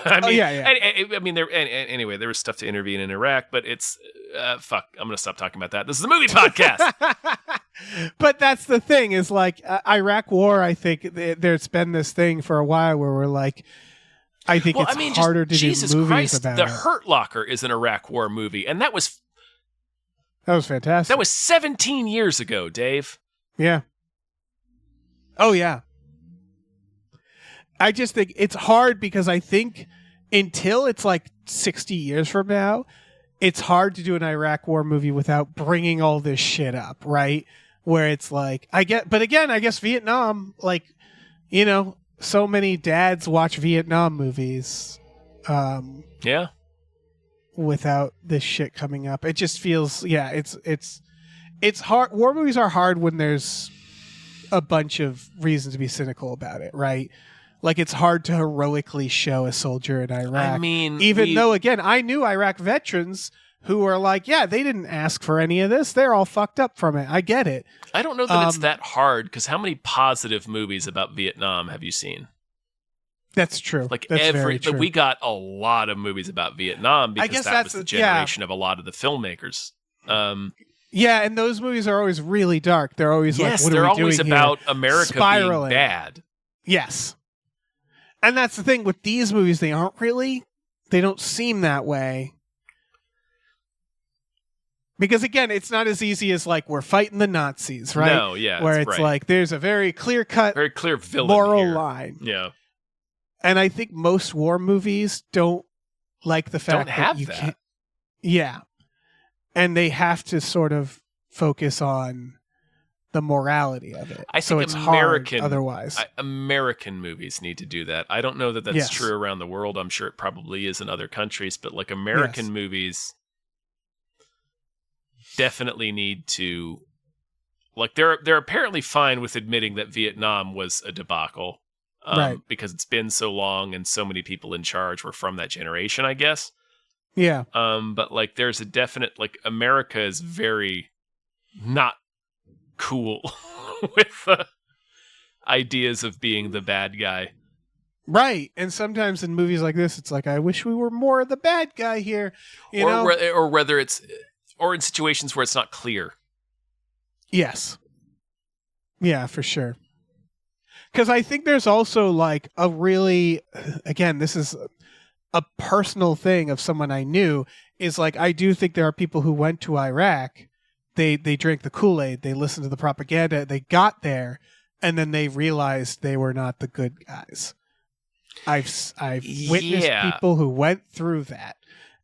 I mean, yeah. I mean, anyway, there was stuff to intervene in Iraq, but it's fuck. I'm gonna stop talking about that. This is a movie podcast. But that's the thing is like Iraq War. I think there's been this thing for a while where we're like, I think it's harder to Jesus do movies Christ, about The it. Hurt Locker is an Iraq War movie, and that was fantastic. That was 17 years ago, Dave. Yeah. Oh yeah. I just think it's hard because I think until it's like 60 years from now, it's hard to do an Iraq War movie without bringing all this shit up, right? Where it's like, but again, I guess Vietnam, like, you know, so many dads watch Vietnam movies. Yeah. Without this shit coming up. It just feels, it's hard. War movies are hard when there's a bunch of reasons to be cynical about it, right? Like it's hard to heroically show a soldier in Iraq. I mean, even though, again, I knew Iraq veterans who are like, yeah, they didn't ask for any of this. They're all fucked up from it. I get it. I don't know that it's that hard because how many positive movies about Vietnam have you seen? That's true. Like that's very true. we got a lot of movies about Vietnam because guess that was the generation of a lot of the filmmakers. Yeah, and those movies are always really dark. They're always like, what they're are we always doing about here? America Spiraling. being bad. Yes. And that's the thing with these movies, they don't seem that way. Because again, it's not as easy as like we're fighting the Nazis, right? No, yeah. Where it's right. like there's a very clear villain moral here. line. Yeah. And I think most war movies don't like the fact that you can't. Yeah. And they have to sort of focus on the morality of it. I think it's hard otherwise. American movies need to do that. I don't know that that's true around the world. I'm sure it probably is in other countries, but like American movies definitely need to, like, they're apparently fine with admitting that Vietnam was a debacle, right? Because it's been so long and so many people in charge were from that generation, I guess. Yeah. But like, there's a definite, like, America is very not cool with ideas of being the bad guy. Right. And sometimes in movies like this, it's like, I wish we were more the bad guy here. Or whether it's, or in situations where it's not clear. Yes. Yeah, for sure. Because I think there's also like a really, again, this is a personal thing of someone I knew, is like, I do think there are people who went to Iraq, they drank the Kool-Aid, they listened to the propaganda, they got there, and then they realized they were not the good guys. I've witnessed people who went through that,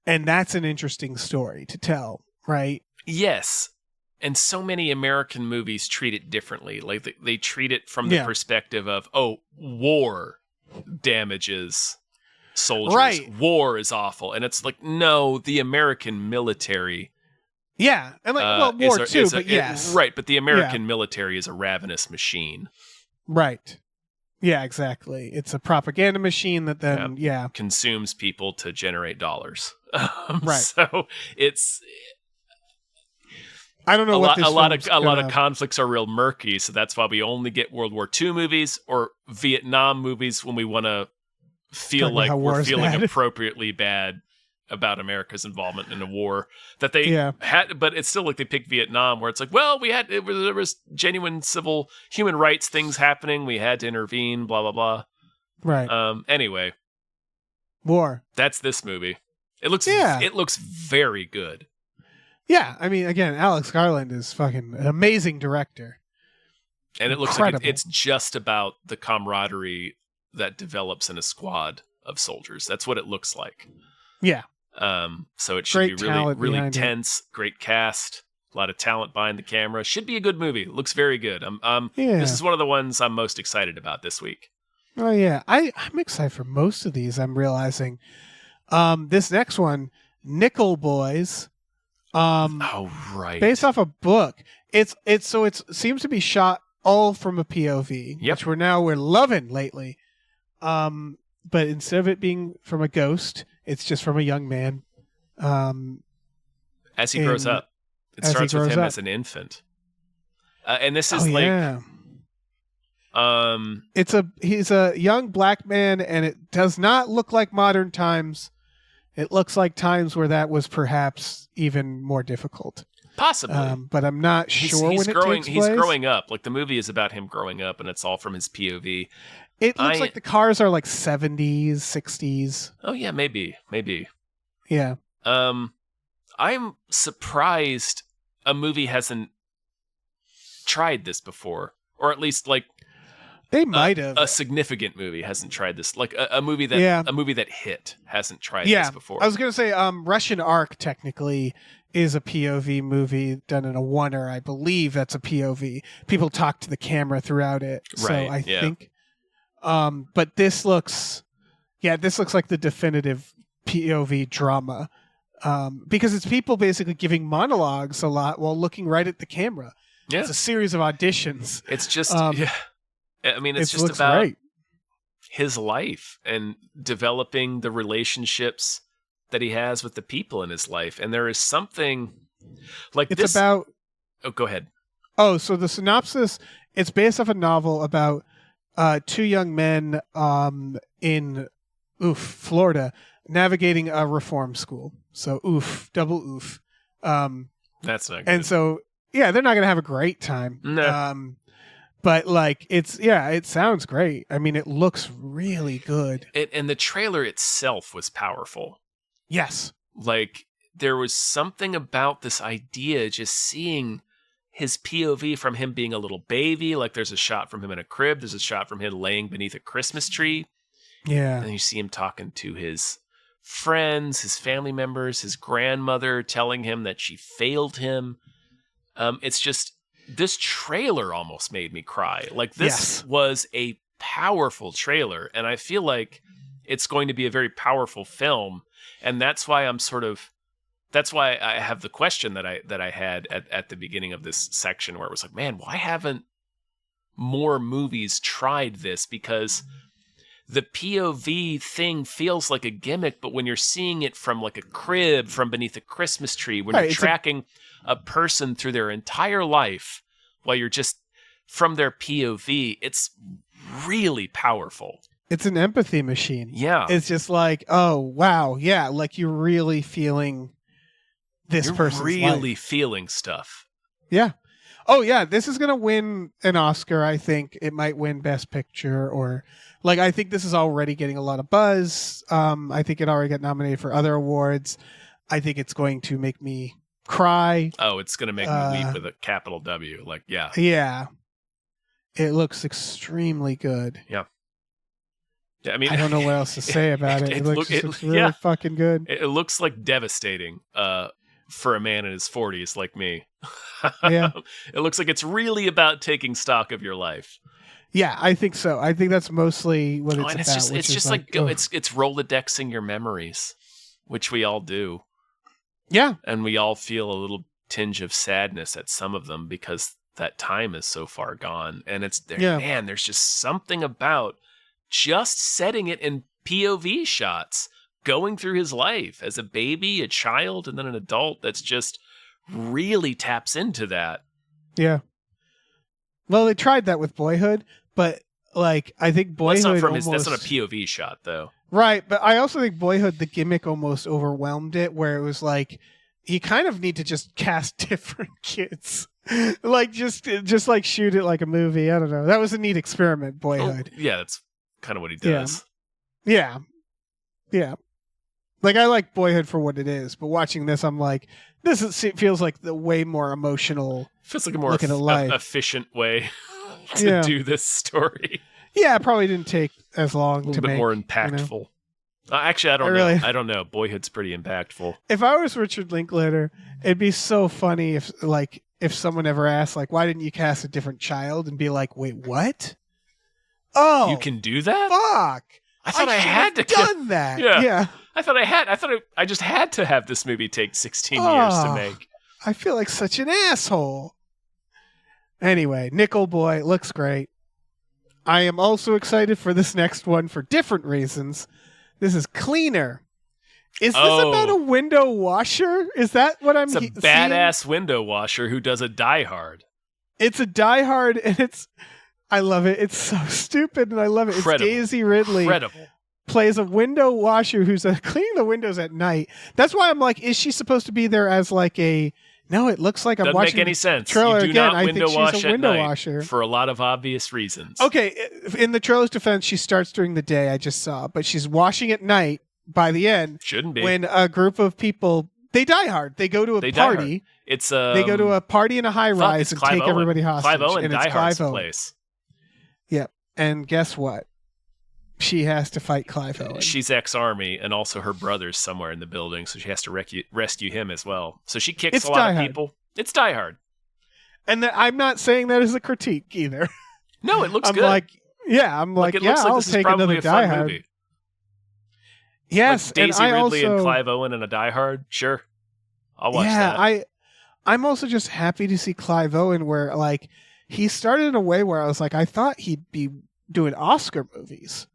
And that's an interesting story to tell, right? Yes. And so many American movies treat it differently. Like they treat it from the perspective of, war damages soldiers. Right. War is awful. And it's like, no, the American military. Yeah. And war too, but yes. Right. But the American military is a ravenous machine. Right. Yeah, exactly. It's a propaganda machine that then, consumes people to generate dollars. Right. So it's... I don't know what a lot of conflicts are real murky, so that's why we only get World War II movies or Vietnam movies when we want to feel like we're feeling appropriately bad about America's involvement in a war that they had. But it's still like they pick Vietnam, where it's like, well, there was genuine civil human rights things happening. We had to intervene. Blah blah blah. Right. Anyway, war. That's this movie. It looks very good. Yeah, I mean, again, Alex Garland is fucking an amazing director. And it looks like it's just about the camaraderie that develops in a squad of soldiers. That's what it looks like. Yeah. So it should be really tense, great cast, a lot of talent behind the camera. Should be a good movie. Looks very good. This is one of the ones I'm most excited about this week. Oh, yeah. I'm excited for most of these, I'm realizing. This next one, Nickel Boys. Right. Based off a book. It seems to be shot all from a POV, which we're loving lately. But instead of it being from a ghost, it's just from a young man. As he grows up. It starts with him as an infant. And this is he's a young black man, and it does not look like modern times. It looks like times where that was perhaps even more difficult. Possibly. But I'm not sure when it takes place. He's growing up. Like, the movie is about him growing up, and it's all from his POV. It looks like the cars are like 70s, 60s. Oh, yeah, maybe. Yeah. I'm surprised a movie hasn't tried this before. Or at least, like... They might have. A significant movie hasn't tried this. Like a movie that hit hasn't tried this before. I was going to say Russian Ark technically is a POV movie done in a oneer. I believe that's a POV. People talk to the camera throughout it. Right. So I think. But this looks like the definitive POV drama. Because it's people basically giving monologues a lot while looking right at the camera. Yeah. It's a series of auditions. It's just I mean, it's just about his life and developing the relationships that he has with the people in his life. And there is something like it's about... Oh, go ahead. Oh, so the synopsis, it's based off a novel about two young men in Florida navigating a reform school. So double oof. That's not good. And so, they're not going to have a great time. No. But like it sounds great. I mean, it looks really good. And the trailer itself was powerful. Yes. Like there was something about this idea, just seeing his POV from him being a little baby. Like there's a shot from him in a crib. There's a shot from him laying beneath a Christmas tree. Yeah. And you see him talking to his friends, his family members, his grandmother telling him that she failed him. It's just... This trailer almost made me cry. Like, this was a powerful trailer, and I feel like it's going to be a very powerful film, and that's why that's why I have the question that I had at the beginning of this section, where it was like, man, why haven't more movies tried this? Because the POV thing feels like a gimmick, but when you're seeing it from like a crib, from beneath a Christmas tree, when you're tracking a person through their entire life while you're just from their POV, it's really powerful. It's an empathy machine. Yeah. It's just like, oh, wow. Yeah. Like you're really feeling this person's really life. Feeling stuff. Yeah. Oh, yeah. This is going to win an Oscar. I think it might win Best Picture, or like, I think this is already getting a lot of buzz. I think it already got nominated for other awards. I think it's going to make me cry. Oh, it's going to make me weep with a capital W. Like, yeah. Yeah. It looks extremely good. Yeah. Yeah, I mean, I don't know what else to say about it. It looks really fucking good. It looks like devastating for a man in his 40s like me. Yeah. It looks like it's really about taking stock of your life. Yeah, I think so. I think that's mostly what it's and about. It's just like it's Rolodexing your memories, which we all do. Yeah. And we all feel a little tinge of sadness at some of them because that time is so far gone. And it's there, man, there's just something about just setting it in POV shots, going through his life as a baby, a child, and then an adult that's just really taps into that. Yeah. Well, they tried that with Boyhood, but like I think Boyhood that's not a POV shot though. Right, but I also think Boyhood, the gimmick almost overwhelmed it, where it was like you kind of need to just cast different kids. Like just like shoot it like a movie. I don't know. That was a neat experiment, Boyhood. Oh, yeah, that's kind of what he does. Yeah. Like I like Boyhood for what it is, but watching this, I'm like, it feels like the way more emotional. Feels like a more efficient way to do this story. Yeah, it probably didn't take as long to make. A little bit more impactful. You know? Actually, I don't know. I don't know. Boyhood's pretty impactful. If I was Richard Linklater, it'd be so funny if someone ever asked, like, why didn't you cast a different child? And be like, wait, what? Oh, you can do that? Fuck! I thought I had to done that. Yeah. I just had to have this movie take 16 years to make. I feel like such an asshole. Anyway, Nickel Boy looks great. I am also excited for this next one for different reasons. This is Cleaner. Is this about a window washer? Is that what I'm seeing? It's a badass window washer who does a Die Hard. It's a Die Hard, and I love it. It's so stupid, and I love it. Incredible. It's Daisy Ridley. Plays a window washer who's cleaning the windows at night. That's why I'm like, is she supposed to be there as like a... No, it looks like I'm Doesn't watching make any sense. Trailer you do again. not window wash she's a window at night washer for a lot of obvious reasons. Okay, in the trailer's defense, she starts during the day, I just saw, but she's washing at night by the end. Shouldn't be. When a group of people, they die hard. They go to a party. They go to a party in a high rise and take everybody hostage. Clive Owen, and Die it's Hard's Clive Owen. place. Yep. And guess what? She has to fight Clive Owen. She's ex-army, and also her brother's somewhere in the building, so she has to rescue him as well. So she kicks a lot of people. It's Die Hard. And I'm not saying that as a critique either. No, it looks good. I'm like, I'll take another Die Hard. Movie. Yes, like Daisy Ridley and Clive Owen in a Die Hard. Sure, I'll watch that. I'm also just happy to see Clive Owen, where like he started in a way where I was like, I thought he'd be doing Oscar movies.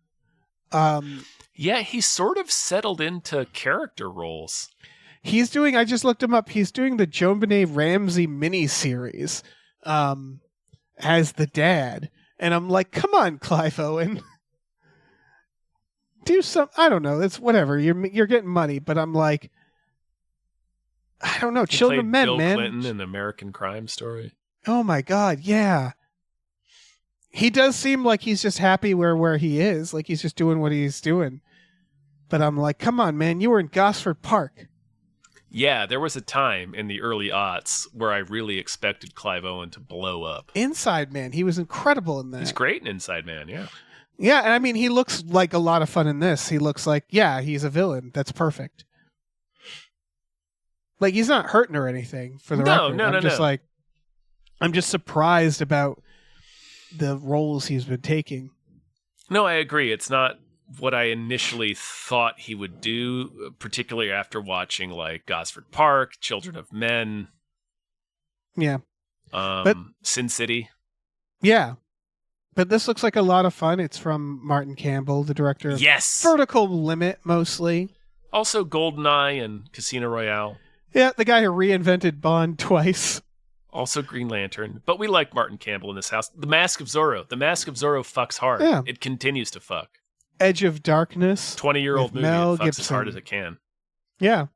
Yeah, he sort of settled into character roles. I just looked him up. He's doing the JonBenet Ramsey miniseries as the dad. And I'm like, come on, Clive Owen. Do some, I don't know. It's whatever. You're getting money, but I'm like, I don't know. Children of Men, Bill man. Clinton in American Crime Story. Oh my God. Yeah. He does seem like he's just happy where he is. Like he's just doing what he's doing. But I'm like, come on, man. You were in Gosford Park. Yeah, there was a time in the early aughts where I really expected Clive Owen to blow up. Inside Man, he was incredible in that. He's great in Inside Man, yeah. Yeah, and I mean, he looks like a lot of fun in this. He looks like, he's a villain. That's perfect. Like, he's not hurting or anything for the record. No. I'm just surprised about the roles he's been taking. No, I agree. It's not what I initially thought he would do, particularly after watching like Gosford Park, Children of Men. Yeah. But Sin City. Yeah. But this looks like a lot of fun. It's from Martin Campbell, the director of Vertical Limit, mostly. Also GoldenEye and Casino Royale. Yeah, the guy who reinvented Bond twice. Also Green Lantern. But we like Martin Campbell in this house. The Mask of Zorro. The Mask of Zorro fucks hard. Yeah. It continues to fuck. Edge of Darkness. 20-year-old movie. Mel It fucks Gibson. as hard as it can. Yeah.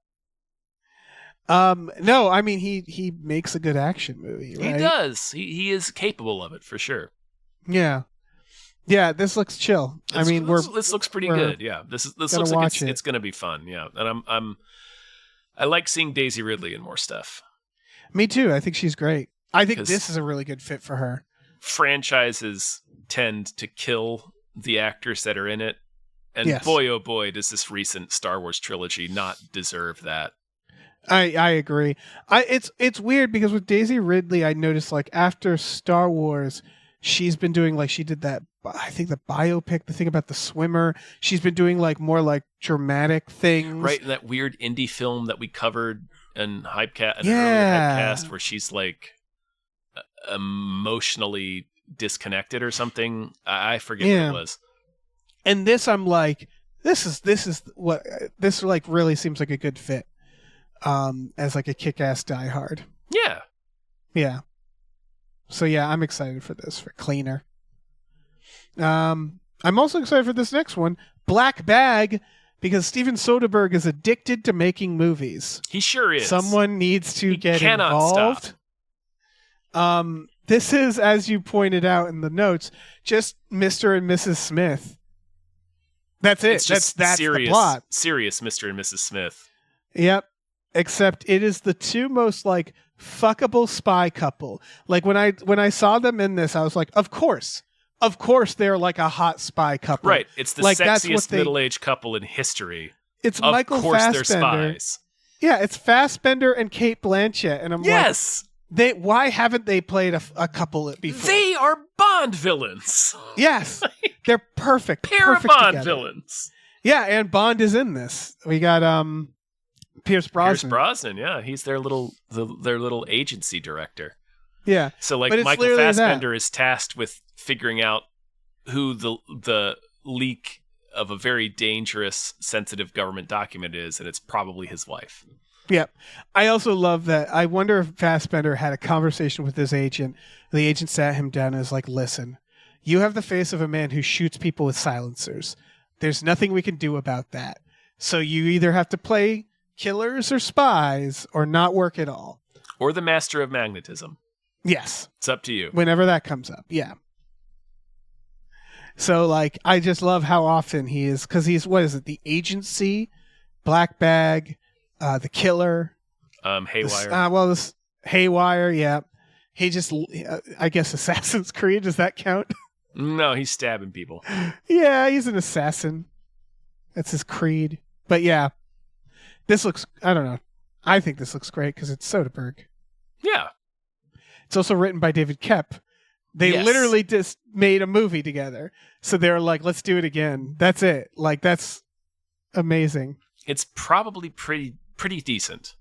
No, I mean he makes a good action movie, right? He does. He is capable of it for sure. Yeah. Yeah, this looks chill. This looks pretty good. Yeah. This looks like it's going to be fun. Yeah. And I like seeing Daisy Ridley in more stuff. Me too. I think she's great. I think this is a really good fit for her. Franchises tend to kill the actors that are in it And Yes. boy, oh boy, does this recent Star Wars trilogy not deserve that. I agree. It's weird because with Daisy Ridley, I noticed like after Star Wars, she's been doing like she did that. I think the biopic, the thing about the swimmer. She's been doing like more like dramatic things, Right, and that weird indie film that we covered in Hypecast, an Yeah. earlier Hypecast, where she's like emotionally disconnected or something. I forget what it was. And this, I'm like, this like really seems like a good fit, as like a kick-ass Die Hard. Yeah. Yeah. So yeah, I'm excited for this, for Cleaner. I'm also excited for this next one, Black Bag, because Steven Soderbergh is addicted to making movies. He sure is. Someone needs to get cannot involved. stop. This is, as you pointed out in the notes, just Mr. and Mrs. Smith. That's it. It's just That's serious, the plot. serious Mr. and Mrs. Smith. Yep. Except it is the two most like fuckable spy couple. Like when I saw them in this, I was like, of course they're like a hot spy couple. Right. It's the like, that's what sexiest middle-aged couple in history. It's Of Michael course Fassbender. they're spies. Yeah, it's Fassbender and Kate Blanchett, and I'm Yes. like, why haven't they played a couple before? They are Bond villains. Yes, they're perfect. Pair of perfect Bond together. villains. Yeah, and Bond is in this. We got Pierce Brosnan. Pierce Brosnan, yeah. He's their little agency director. Yeah, So like But it's Michael literally Fassbender is tasked with figuring out who the leak of a very dangerous, sensitive government document is, and it's probably his wife. Yep. I also love that. I wonder if Fassbender had a conversation with his agent. The agent sat him down and was like, listen, you have the face of a man who shoots people with silencers. There's nothing we can do about that. So you either have to play killers or spies or not work at all. Or the master of magnetism. Yes. It's up to you. Whenever that comes up. Yeah. So, like, I just love how often he is, because he's, what is it, the agency, Black Bag, the killer. Haywire. This Haywire, yeah. He just, I guess Assassin's Creed, does that count? No, he's stabbing people. Yeah, he's an assassin. That's his creed. But yeah, this looks, I don't know. I think this looks great because it's Soderbergh. Yeah. It's also written by David Koepp. They Yes. literally just made a movie together. So they were like, let's do it again. That's it. Like, that's amazing. It's probably pretty decent.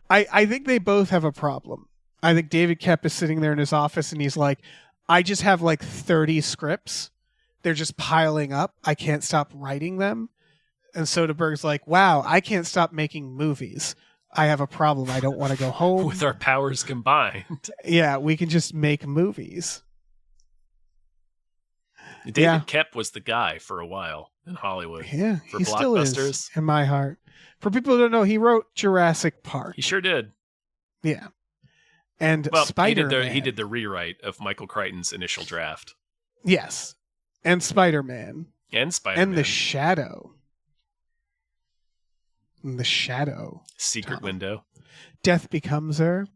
I think they both have a problem. I think David Koepp is sitting there in his office and he's like, I just have like 30 scripts. They're just piling up. I can't stop writing them. And Soderbergh's like, wow, I can't stop making movies. I have a problem. I don't want to go home. With our powers combined. Yeah, we can just make movies. David Koepp was the guy for a while in Hollywood. Yeah, For he still is blockbusters. in my heart. For people who don't know, he wrote Jurassic Park. He sure did. Yeah. And Well, Spider-Man. he did the rewrite of Michael Crichton's initial draft. Yes. And Spider-Man. And Spider-Man. And The Shadow. And The Shadow. Secret Window. Death Becomes Her.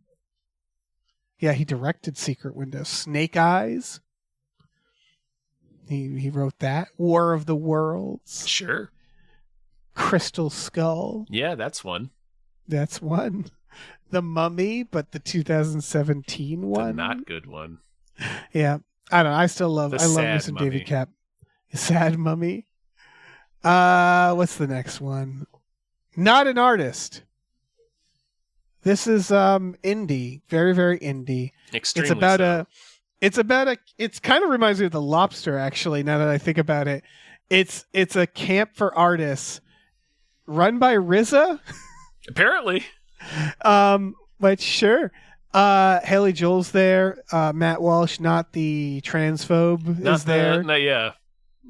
Yeah, he directed Secret Window. Snake Eyes. He wrote that. War of the Worlds. Sure. Crystal Skull. Yeah, that's one. That's one. The Mummy, but the 2017 one. The not good one. Yeah. I don't know. I still love The me sad some mummy. David Koepp. Sad Mummy. What's the next one? Not an Artist. This is indie. Very, very indie. Extremely It kind of reminds me of The Lobster, actually, now that I think about it. It's a camp for artists run by RZA. Apparently. But sure. Haley Joel's there. Matt Walsh, not the transphobe, is there.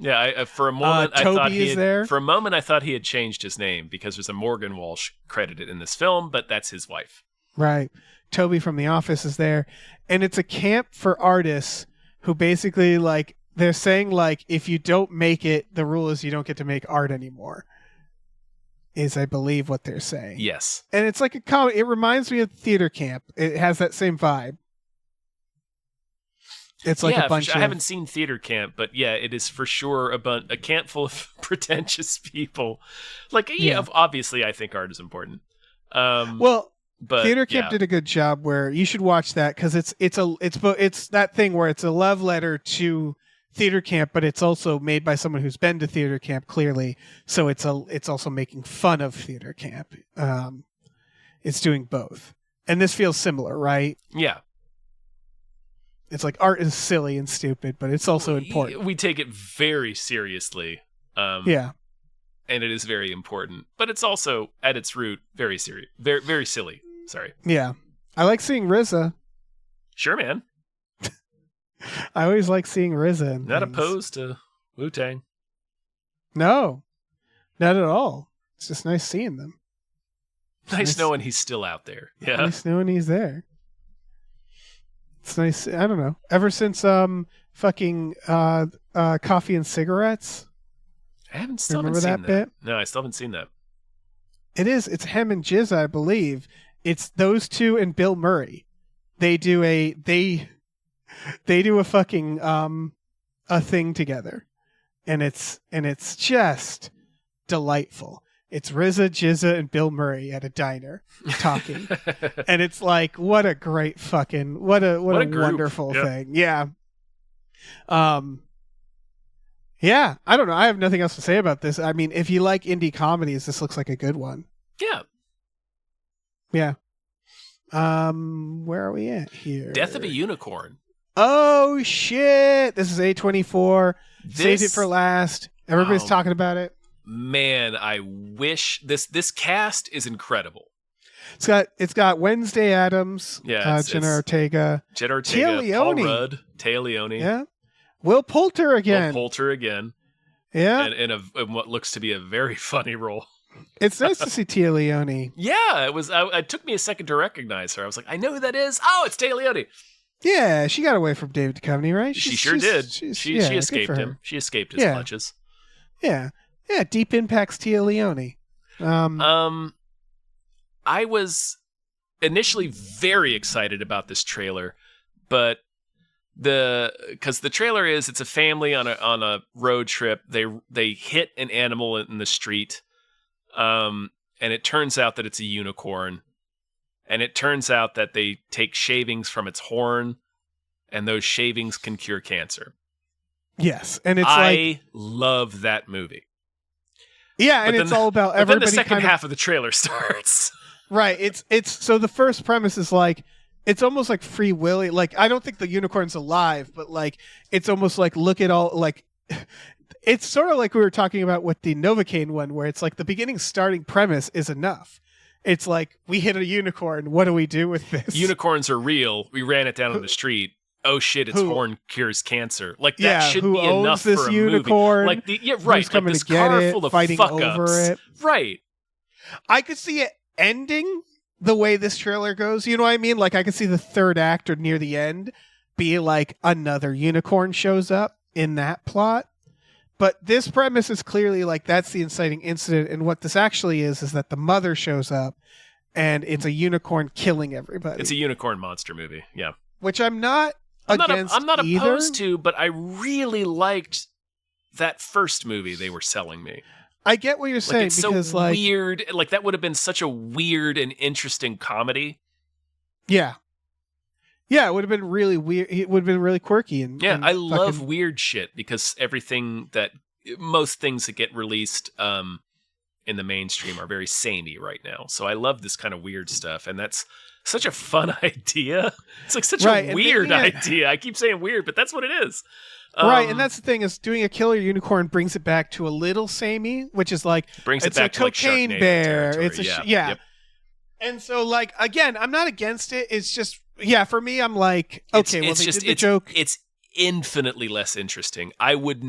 Yeah. For a moment, I Toby thought is there. For a moment, I thought he had changed his name because there's a Morgan Walsh credited in this film, but that's his wife. Right. Toby from The Office is there. And it's a camp for artists who basically, like, they're saying, like, if you don't make it, the rule is you don't get to make art anymore. Is, I believe, what they're saying. Yes. And it's like a comedy. It reminds me of theater camp. It has that same vibe. It's like yeah, a bunch sure. of... I haven't seen Theater Camp, but yeah, it is for sure a camp full of pretentious people. Like, yeah, obviously I think art is important. Well, but Theater Camp did a good job where you should watch that because it's that thing where it's a love letter to theater camp, but it's also made by someone who's been to theater camp clearly. So it's also making fun of theater camp. It's doing both, and this feels similar, right? Yeah. It's like art is silly and stupid, but it's also important. We take it very seriously. Yeah. And it is very important, but it's also at its root very serious, very very silly. Sorry. Yeah, I like seeing RZA. Sure, man. I always like seeing RZA. And not things. opposed to Wu-Tang. No, not at all. It's just nice seeing them. Nice knowing he's still out there. Yeah. Nice knowing he's there. It's nice. I don't know. Ever since fucking Coffee and Cigarettes. I haven't Remember that bit? No, I still haven't seen that. It's him and Jizza, I believe. It's those two and Bill Murray. They do a fucking a thing together. And it's just delightful. It's RZA, Jizza, and Bill Murray at a diner talking. And it's like, what a great fucking what a wonderful thing. Yeah. Yeah, I don't know. I have nothing else to say about this. I mean, if you like indie comedies, this looks like a good one. Yeah. Yeah. Where are we at here? Death of a Unicorn. Oh shit! This is A24. Saved it for last. Everybody's talking about it. Man, I wish this cast is incredible. It's got Wednesday Addams, Jenna Ortega, Paul Rudd, Téa Leoni. Yeah. Will Poulter again. Yeah. And in what looks to be a very funny role. It's nice to see Téa Leoni. Yeah, it was. It took me a second to recognize her. I was like, I know who that is. Oh, it's Téa Leoni. Yeah, she got away from David Duchovny, right? She sure did. She escaped him. She escaped his clutches. Yeah. Yeah, Deep Impact's Téa Leoni. I was initially very excited about this trailer, but because the trailer is it's a family on a road trip. They hit an animal in the street, and it turns out that it's a unicorn, and it turns out that they take shavings from its horn, and those shavings can cure cancer. Yes, and I love that movie. Yeah, and it's all about everybody. But then the second half of the trailer starts. Right. It's so the first premise is like it's almost like Free Willy. Like I don't think the unicorn's alive, but like it's almost like look at all like it's sort of like we were talking about with the Novocaine one, where it's like the beginning starting premise is enough. It's like we hit a unicorn. What do we do with this? Unicorns are real. We ran it down on the street. Oh shit! Its horn cures cancer. Like that should be enough for a unicorn? Movie. Like right, who's coming like this to get car it, full of fighting fuck over ups. it. Right. I could see it ending the way this trailer goes. You know what I mean? Like I could see the third act or near the end be like another unicorn shows up in that plot. But this premise is clearly like that's the inciting incident, and what this actually is that the mother shows up, and it's a unicorn killing everybody. It's a unicorn monster movie. Yeah. Which I'm not. I'm not opposed to, but I really liked that first movie they were selling me. I get what you're saying it's because so like weird, like that would have been such a weird and interesting comedy. Yeah. Yeah, it would have been really weird. It would have been really quirky and I love weird shit because most things that get released in the mainstream are very samey right now. So I love this kind of weird stuff, and that's such a fun idea. It's like such a weird idea. I keep saying weird, but that's what it is. Right, and that's the thing is doing a killer unicorn brings it back to a little samey, which is like brings it's it back a to like cocaine Sharknado bear. territory. It's a Yep. And so like again, I'm not against it. It's just for me, I'm like okay, it's they just, did the it's, joke. It's infinitely less interesting. I would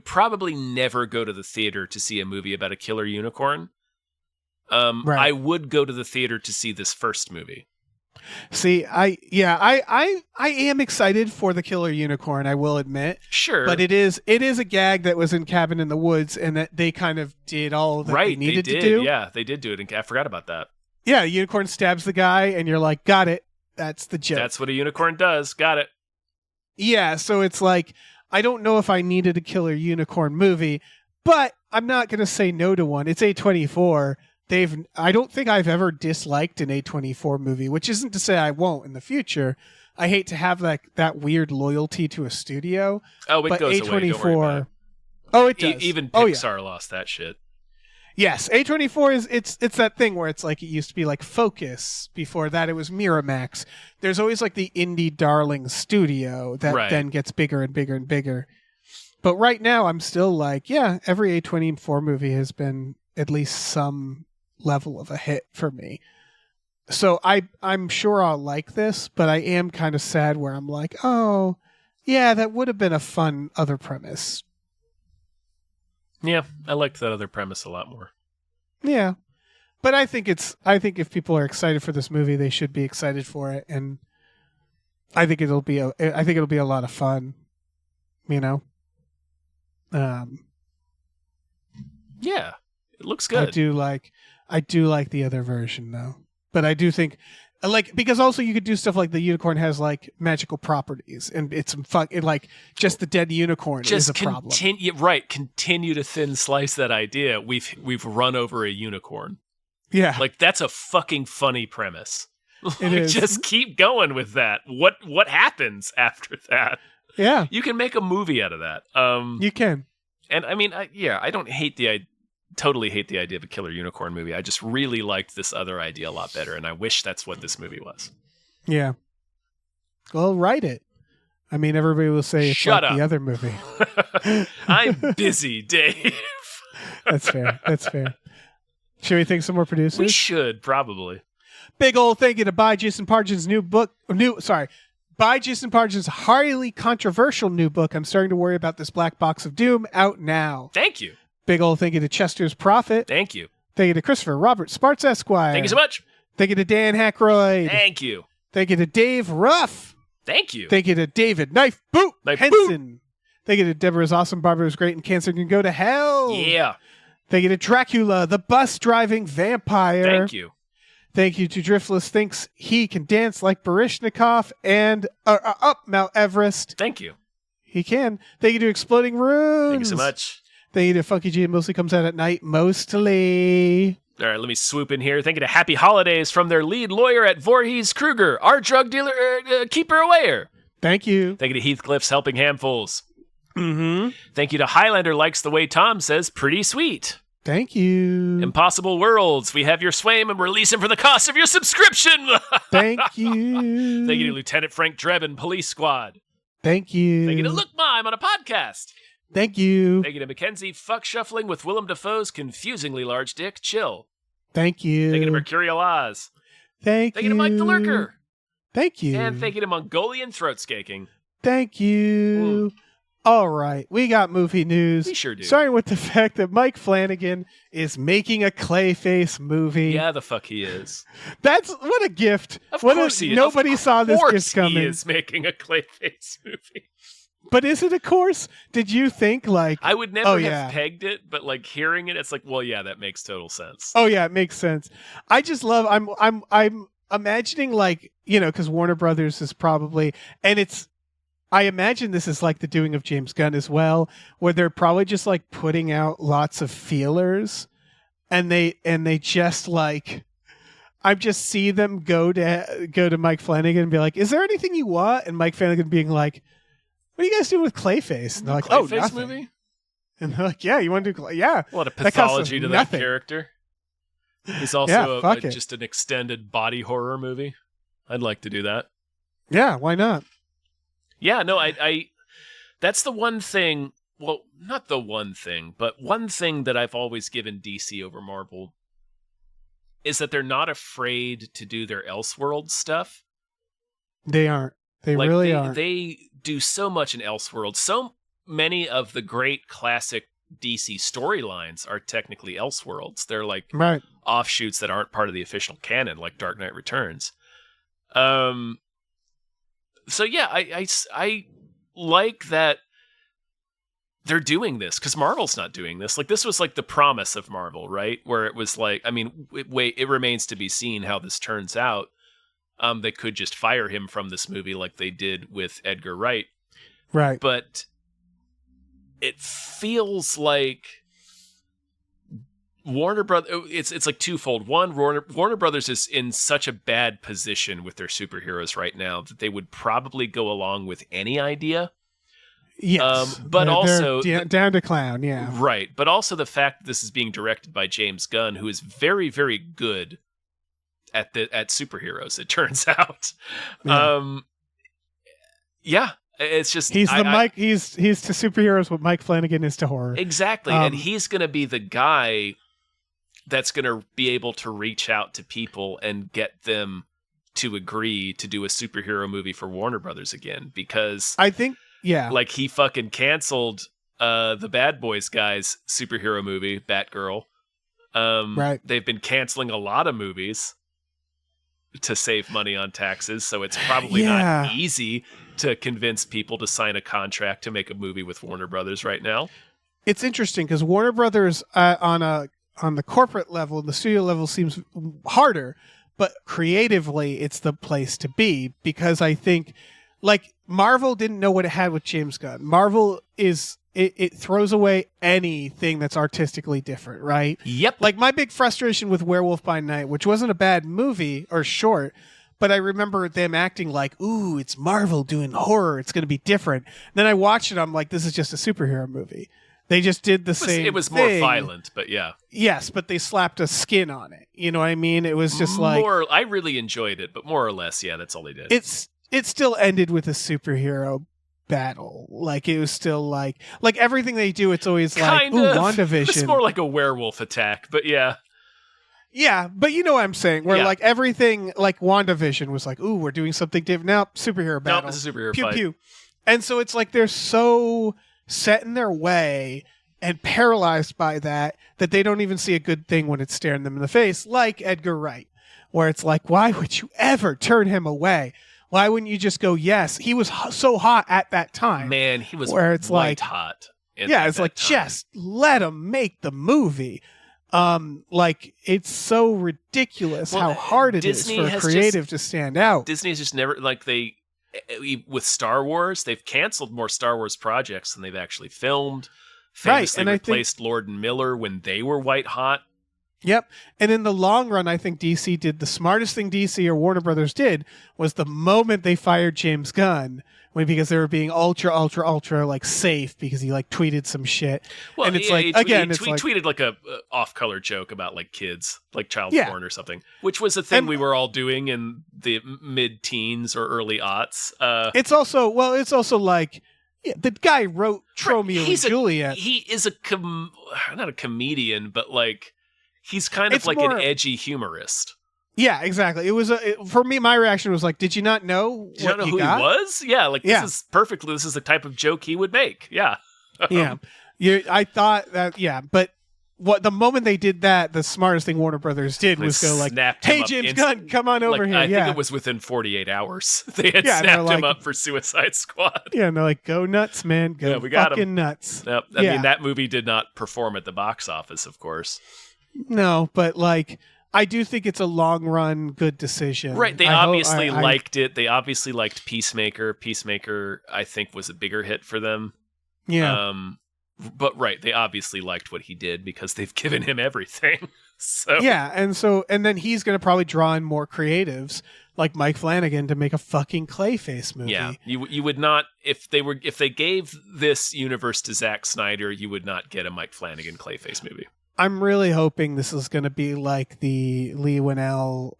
probably never go to the theater to see a movie about a killer unicorn. Right. I would go to the theater to see this first movie. See, I am excited for the killer unicorn, I will admit. Sure. But it is a gag that was in Cabin in the Woods and that they kind of did all that they needed to do. Yeah, they did do it, and I forgot about that. Yeah, unicorn stabs the guy and you're like, got it. That's the joke. That's what a unicorn does. Got it. Yeah, so it's like, I don't know if I needed a killer unicorn movie, but I'm not going to say no to one. It's A24. I don't think I've ever disliked an A24 movie, which isn't to say I won't in the future. I hate to have that weird loyalty to a studio. Oh, it but goes A24, away. Don't worry about it. Oh, it does. Even Oh, yeah. Pixar lost that shit. Yes, A24 is it's that thing where it's like it used to be like Focus. Before that, it was Miramax. There's always like the indie darling studio that then gets bigger and bigger and bigger. But right now, I'm still like, yeah, every A24 movie has been at least some level of a hit for me. So I'm sure I'll like this, but I am kind of sad where I'm like, oh, yeah, that would have been a fun other premise. Yeah, I liked that other premise a lot more. Yeah. But I think if people are excited for this movie, they should be excited for it, and I think it'll be a lot of fun, you know. Yeah, it looks good. I do like the other version though. But I do think because also you could do stuff like the unicorn has like magical properties, and it's some fun. Like just the dead unicorn is a problem. Continue to thin slice that idea. We've run over a unicorn. Yeah, like that's a fucking funny premise. It is. Just keep going with that. What happens after that? Yeah, you can make a movie out of that. You can. And I mean, I don't totally hate the idea of a killer unicorn movie. I just really liked this other idea a lot better, and I wish that's what this movie was. Yeah. Well, write it. I mean, everybody will say it's Shut like up. the other movie. I'm busy, Dave. That's fair. Should we thank some more producers? We should, probably. Big old thank you to By Jason Pargin's By Jason Pargin's highly controversial new book, I'm Starting to Worry About This Black Box of Doom, out now. Thank you. Big old thank you to Chester's Prophet. Thank you. Thank you to Christopher Robert Sparts Esquire. Thank you so much. Thank you to Dan Hackroyd. Thank you. Thank you to Dave Ruff. Thank you. Thank you to David Knife Boot Henson. Thank you to Deborah's Awesome Barber is Great and Cancer Can Go to Hell. Yeah. Thank you to Dracula, the bus driving vampire. Thank you. Thank you to Driftless Thinks He Can Dance Like Baryshnikov and up Mount Everest. Thank you. He can. Thank you to Exploding Runes. Thank you so much. Thank you to Funky G. It mostly comes out at night, mostly. All right, let me swoop in here. Thank you to Happy Holidays from their lead lawyer at Voorhees Kruger, our drug dealer, keeper awayer. Thank you. Thank you to Heathcliff's Helping Handfuls. Mm-hmm. Thank you to Highlander Likes the Way Tom Says, Pretty Sweet. Thank you. Impossible Worlds, we have your swam and release him for the cost of your subscription. Thank you. Thank you to Lieutenant Frank Drebin, Police Squad. Thank you. Thank you to Look Ma, I'm on a podcast. Thank you. Thank you to Mackenzie Fuck Shuffling with Willem Dafoe's confusingly large dick, Chill. Thank you. Thank you to Mercurial Oz. Thank you to Mike the Lurker. Thank you. And thank you to Mongolian Throat Scaking. Thank you. All right, we got movie news. We sure do. Starting with the fact that Mike Flanagan is making a Clayface movie. Yeah, the fuck he is. That's what a gift. Of course he is. Nobody saw this gift coming. He is making a Clayface movie. But is it a course? Did you think like I would never have pegged it, but like hearing it, it's like, well, yeah, that makes total sense. Oh yeah, it makes sense. I just love. I'm imagining like because Warner Brothers is probably I imagine this is like the doing of James Gunn as well, where they're probably just like putting out lots of feelers, and they just like. I just see them go to Mike Flanagan and be like, "Is there anything you want?" And Mike Flanagan being like, "What are you guys doing with Clayface?" And they're like, Clayface "Oh, nothing." movie? And they're like, "Yeah, you want to do yeah." What a pathology to that character. He's also just an extended body horror movie. I'd like to do that. Yeah, why not? Yeah, no, I that's the one thing, well, not the one thing, but one thing that I've always given DC over Marvel is that they're not afraid to do their Elseworld stuff. They aren't. They really aren't. They do so much in Elseworld. So many of the great classic DC storylines are technically Elseworlds. They're like offshoots that aren't part of the official canon, like Dark Knight Returns. So yeah, I like that they're doing this because Marvel's not doing this. Like this was like the promise of Marvel, right? Where it was like, I mean, it remains to be seen how this turns out. They could just fire him from this movie like they did with Edgar Wright. Right. But it feels like Warner Brothers, it's like twofold. One, Warner Brothers is in such a bad position with their superheroes right now that they would probably go along with any idea. Yes, but they're also down to clown. Yeah, right. But also the fact that this is being directed by James Gunn, who is very, very good at superheroes. It turns out. Yeah. It's just he's he's to superheroes what Mike Flanagan is to horror. Exactly, and he's going to be the guy that's going to be able to reach out to people and get them to agree to do a superhero movie for Warner Brothers again, because I think, like he fucking canceled the Bad Boys guys superhero movie, Batgirl. Right. They've been canceling a lot of movies to save money on taxes, so it's probably not easy to convince people to sign a contract to make a movie with Warner Brothers right now. It's interesting because Warner Brothers on the corporate level, the studio level seems harder, but creatively it's the place to be, because I think like Marvel didn't know what it had with James Gunn. Marvel is it throws away anything that's artistically different, right? Yep. Like my big frustration with Werewolf by Night, which wasn't a bad movie or short, but I remember them acting like, ooh, it's Marvel doing horror, it's going to be different. Then I watched it, I'm like, this is just a superhero movie. They just did the same thing. It was more violent, but yeah. Yes, but they slapped a skin on it. You know what I mean? It was just like... I really enjoyed it, but more or less, yeah, that's all they did. It still ended with a superhero battle. Like, it was still like everything they do, it's always like, ooh, WandaVision. It's more like a werewolf attack, but yeah. Yeah, but you know what I'm saying? Where like everything, like WandaVision was like, ooh, we're doing something different. Now, superhero battle. No, it's a superhero pew, fight. Pew. And so it's like they're so set in their way and paralyzed by that they don't even see a good thing when it's staring them in the face, like Edgar Wright, where it's like, why would you ever turn him away? Why wouldn't you just go, yes? He was so hot at that time. Man, he was where it's white like, hot. It's like, just let him make the movie. Like, it's so ridiculous how hard it Disney is for a creative to stand out. Disney has just never, like, with Star Wars, they've canceled more Star Wars projects than they've actually filmed. Famously and replaced Lord and Miller when they were white hot. Yep. And in the long run, I think DC did the smartest thing DC or Warner Brothers did was the moment they fired James Gunn, because they were being ultra like safe because he like tweeted some shit. Well, and it's he tweeted like a off-color joke about like kids, like child porn or something, which was a thing we were all doing in the mid-teens or early aughts. It's also like, the guy wrote Romeo and Juliet. He is not a comedian, but like he's kind of like an edgy humorist. Yeah, exactly. It was for me. My reaction was like, "Did you not know? Did you not know who he was? Yeah, like this is perfectly. This is the type of joke he would make. Yeah, yeah. I thought that. Yeah, but the moment they did that, the smartest thing Warner Brothers did was go like, "Hey, James Gunn, come on over here." I think it was within 48 hours they had snapped him up for Suicide Squad. Yeah, and they're like, "Go nuts, man! Go we got fucking him. Nuts!" Yep. I mean, that movie did not perform at the box office, of course. No, but like, I do think it's a long run good decision. Right. They obviously liked it. They obviously liked Peacemaker. Peacemaker, I think, was a bigger hit for them. Yeah. But right, they obviously liked what he did because they've given him everything. So yeah, and then he's going to probably draw in more creatives like Mike Flanagan to make a fucking Clayface movie. Yeah, you would not if they gave this universe to Zack Snyder, you would not get a Mike Flanagan Clayface movie. I'm really hoping this is going to be like the Lee Winnell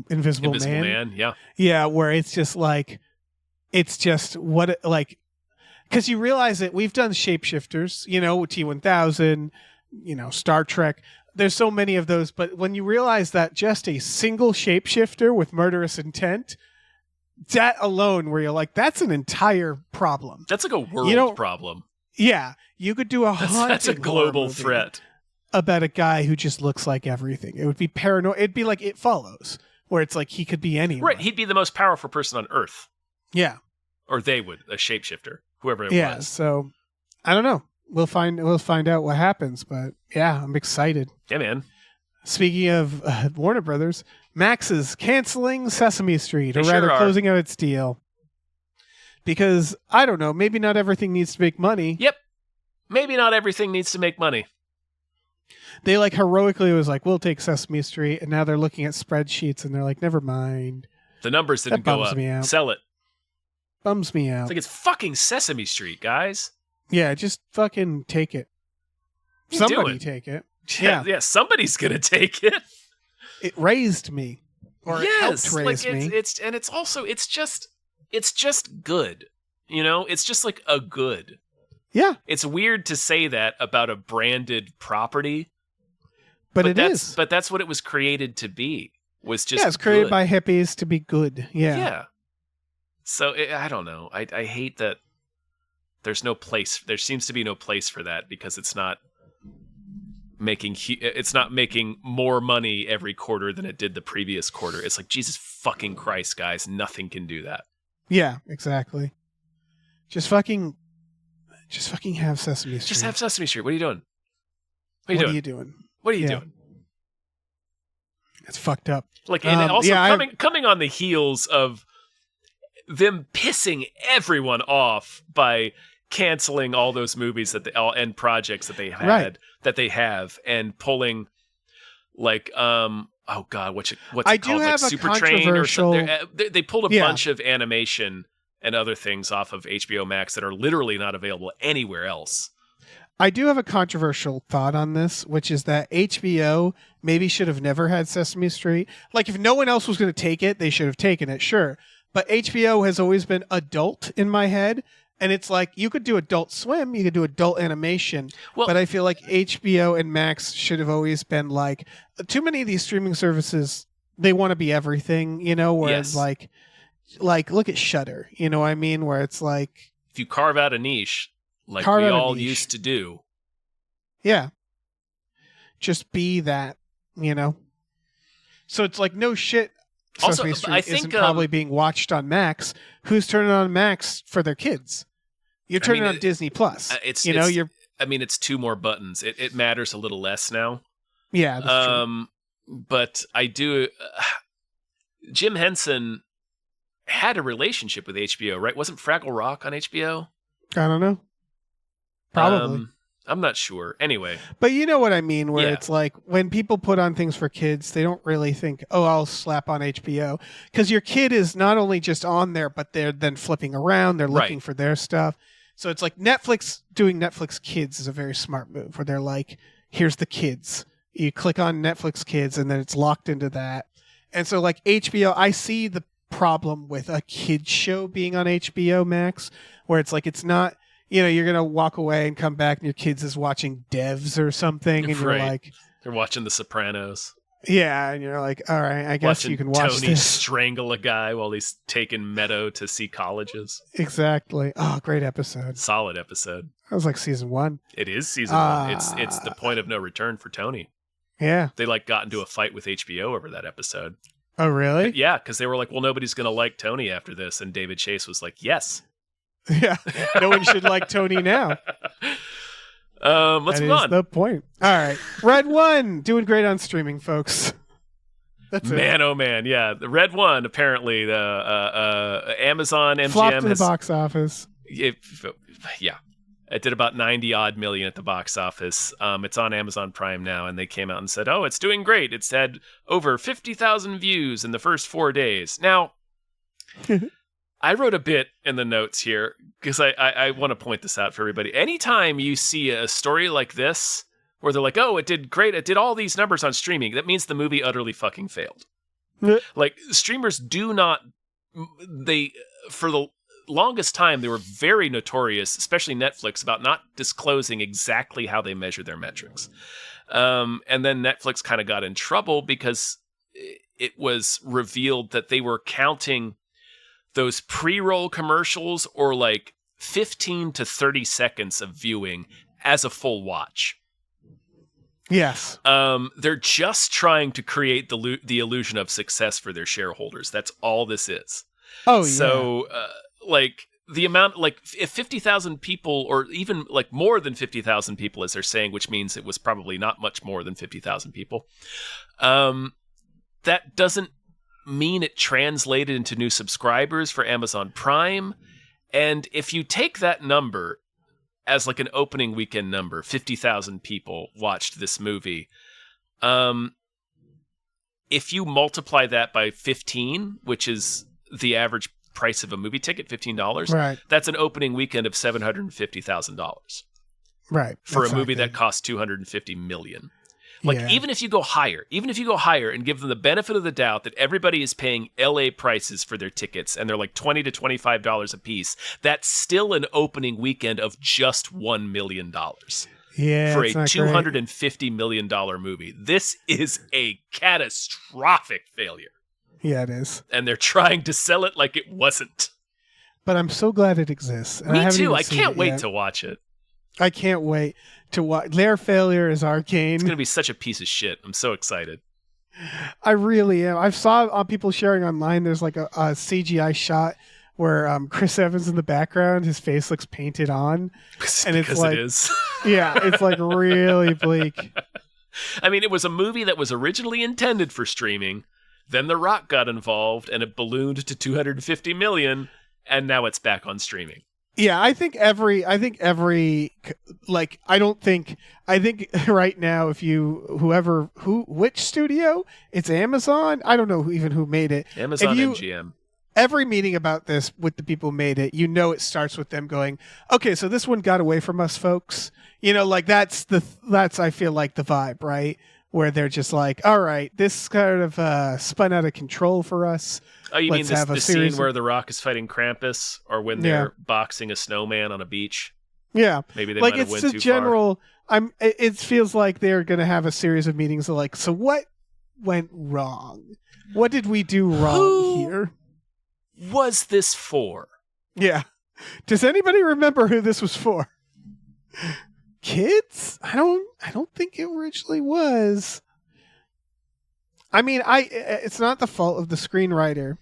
Invisible Man. Yeah. Yeah, where it's just what because you realize that we've done shapeshifters, T-1000, Star Trek. There's so many of those, but when you realize that just a single shapeshifter with murderous intent, that alone, where you're like, that's an entire problem. That's like a world problem. Yeah, you could do that's a global threat about a guy who just looks like everything. It would be paranoid. It'd be like It Follows, where it's like he could be anyone. Right, he'd be the most powerful person on Earth. Yeah, or they would, a shapeshifter, whoever it was. Yeah, so I don't know. We'll find out what happens, but yeah, I'm excited. Yeah, man. Speaking of Warner Brothers, Max is canceling Sesame Street, they or rather sure closing out its deal. because I don't know, maybe not everything needs to make money. Yep. Maybe not everything needs to make money. They like heroically was like, we'll take Sesame Street, and now they're looking at spreadsheets and they're like, never mind. The numbers didn't That go bums up. me out. Sell it. Bums me out. It's like it's fucking Sesame Street, guys. Yeah, just fucking take it. You Somebody do it. take it. Yeah, somebody's gonna take it. It raised me. Or it helped raise me. It's just good. You know, it's just like a good. Yeah. It's weird to say that about a branded property. But it that's, is. But that's what it was created to be. Was just it's created good. by hippies to be good. Yeah. Yeah. So I don't know. I hate that there's no place. There seems to be no place for that because it's not making more money every quarter than it did the previous quarter. It's like, Jesus fucking Christ, guys. Nothing can do that. Yeah, exactly. Just fucking have Sesame Street. Just have Sesame Street. What are you doing? What are you doing? What are you doing? It's fucked up. Like, and also coming on the heels of them pissing everyone off by canceling all those movies and projects that they had that they have, and pulling like oh god, what's it called? Like Super Train or something. They pulled a bunch of animation and other things off of HBO Max that are literally not available anywhere else. I do have a controversial thought on this, which is that HBO maybe should have never had Sesame Street. Like, if no one else was going to take it, they should have taken it, sure. But HBO has always been adult in my head. And it's like, you could do Adult Swim, you could do adult animation. But I feel like HBO and Max should have always been like, too many of these streaming services, they want to be everything, you know, where it's like, look at Shudder, you know what I mean? Where it's like, if you carve out a niche, like we all used to do. Yeah. Just be that, you know? So it's like, no shit. Also, Sesame Street I think isn't probably being watched on Max. Who's turning on Max for their kids? You're turning on Disney Plus. It's 2 more buttons. It matters a little less now. Yeah, that's true. But I do. Jim Henson had a relationship with HBO, right? Wasn't Fraggle Rock on HBO? I don't know. Probably. I'm not sure. Anyway. But you know what I mean, where it's like, when people put on things for kids, they don't really think, oh, I'll slap on HBO. Because your kid is not only just on there, but they're then flipping around. They're looking for their stuff. So it's like Netflix doing Netflix Kids is a very smart move, where they're like, here's the kids. You click on Netflix Kids, and then it's locked into that. And so like HBO, I see the problem with a kid show being on HBO Max, where it's like, it's not, you know, you're going to walk away and come back and your kids is watching Devs or something. And you're like, they're watching The Sopranos. Yeah. And you're like, all right, I guess you can watch Tony this. strangle a guy while he's taking Meadow to see colleges. Exactly. Oh, great episode. Solid episode. That was like season 1. It is season 1. It's the point of no return for Tony. Yeah. They like got into a fight with HBO over that episode. Oh, really? Yeah, because they were like, well, nobody's going to like Tony after this. And David Chase was like, yes. Yeah. No one should like Tony now. Let's move on. That's the point. All right. Red One. Doing great on streaming, folks. That's man, oh man. Yeah. The Red One, apparently, the Amazon MGM flopped in the box office. Yeah. It did about 90 odd million at the box office. It's on Amazon Prime now, and they came out and said, oh, it's doing great. It's had over 50,000 views in the first 4 days. Now, I wrote a bit in the notes here because I want to point this out for everybody. Anytime you see a story like this where they're like, oh, it did great, it did all these numbers on streaming, that means the movie utterly fucking failed. Like, streamers do not... For the longest time, they were very notorious, especially Netflix, about not disclosing exactly how they measure their metrics. And then Netflix kind of got in trouble because it was revealed that they were counting those pre-roll commercials or like 15 to 30 seconds of viewing as a full watch. Yes. They're just trying to create the illusion of success for their shareholders. That's all this is. Oh, so, like, the amount, like, if 50,000 people, or even, like, more than 50,000 people, as they're saying, which means it was probably not much more than 50,000 people, that doesn't mean it translated into new subscribers for Amazon Prime, And if you take that number as like an opening weekend number, 50,000 people watched this movie. If you multiply that by 15, which is the average price of a movie ticket, $15, Right. That's an opening weekend of $750,000. Right. For That's a movie not that good. costs $250 million. Like, Yeah. even if you go higher and give them the benefit of the doubt that everybody is paying LA prices for their tickets and they're like $20 to $25 a piece, that's still an opening weekend of just $1 million Yeah, for a it's not great. $250 million movie. This is a catastrophic failure. Yeah, it is. And they're trying to sell it like it wasn't. But I'm so glad it exists. And Me haven't too. even I seen can't it wait yet. to watch it. I can't wait to watch. Their failure is Arcane. It's going to be such a piece of shit. I'm so excited. I really am. I've saw people sharing online. There's like a CGI shot where Chris Evans in the background, his face looks painted on, and it's Because like, it is. yeah, it's like really bleak. I mean, it was a movie that was originally intended for streaming. Then The Rock got involved, and it ballooned to $250 million, and now it's back on streaming. Yeah, I think right now, if which studio, it's Amazon. I don't know who made it. Amazon MGM. Every meeting about this with the people who made it, it starts with them going, okay, so this one got away from us, folks. Like that's I feel like the vibe, right? Where they're just like, all right, this kind of spun out of control for us. Oh, you Let's mean have a the series scene where The Rock is fighting Krampus, or when they're boxing a snowman on a beach? Yeah, Maybe they like might have it's went the too general. It feels like they're gonna have a series of meetings of like, so what went wrong? What did we do wrong here? Was this for? Yeah. Does anybody remember who this was for? Kids? I don't think it originally was. I mean, it's not the fault of the screenwriter.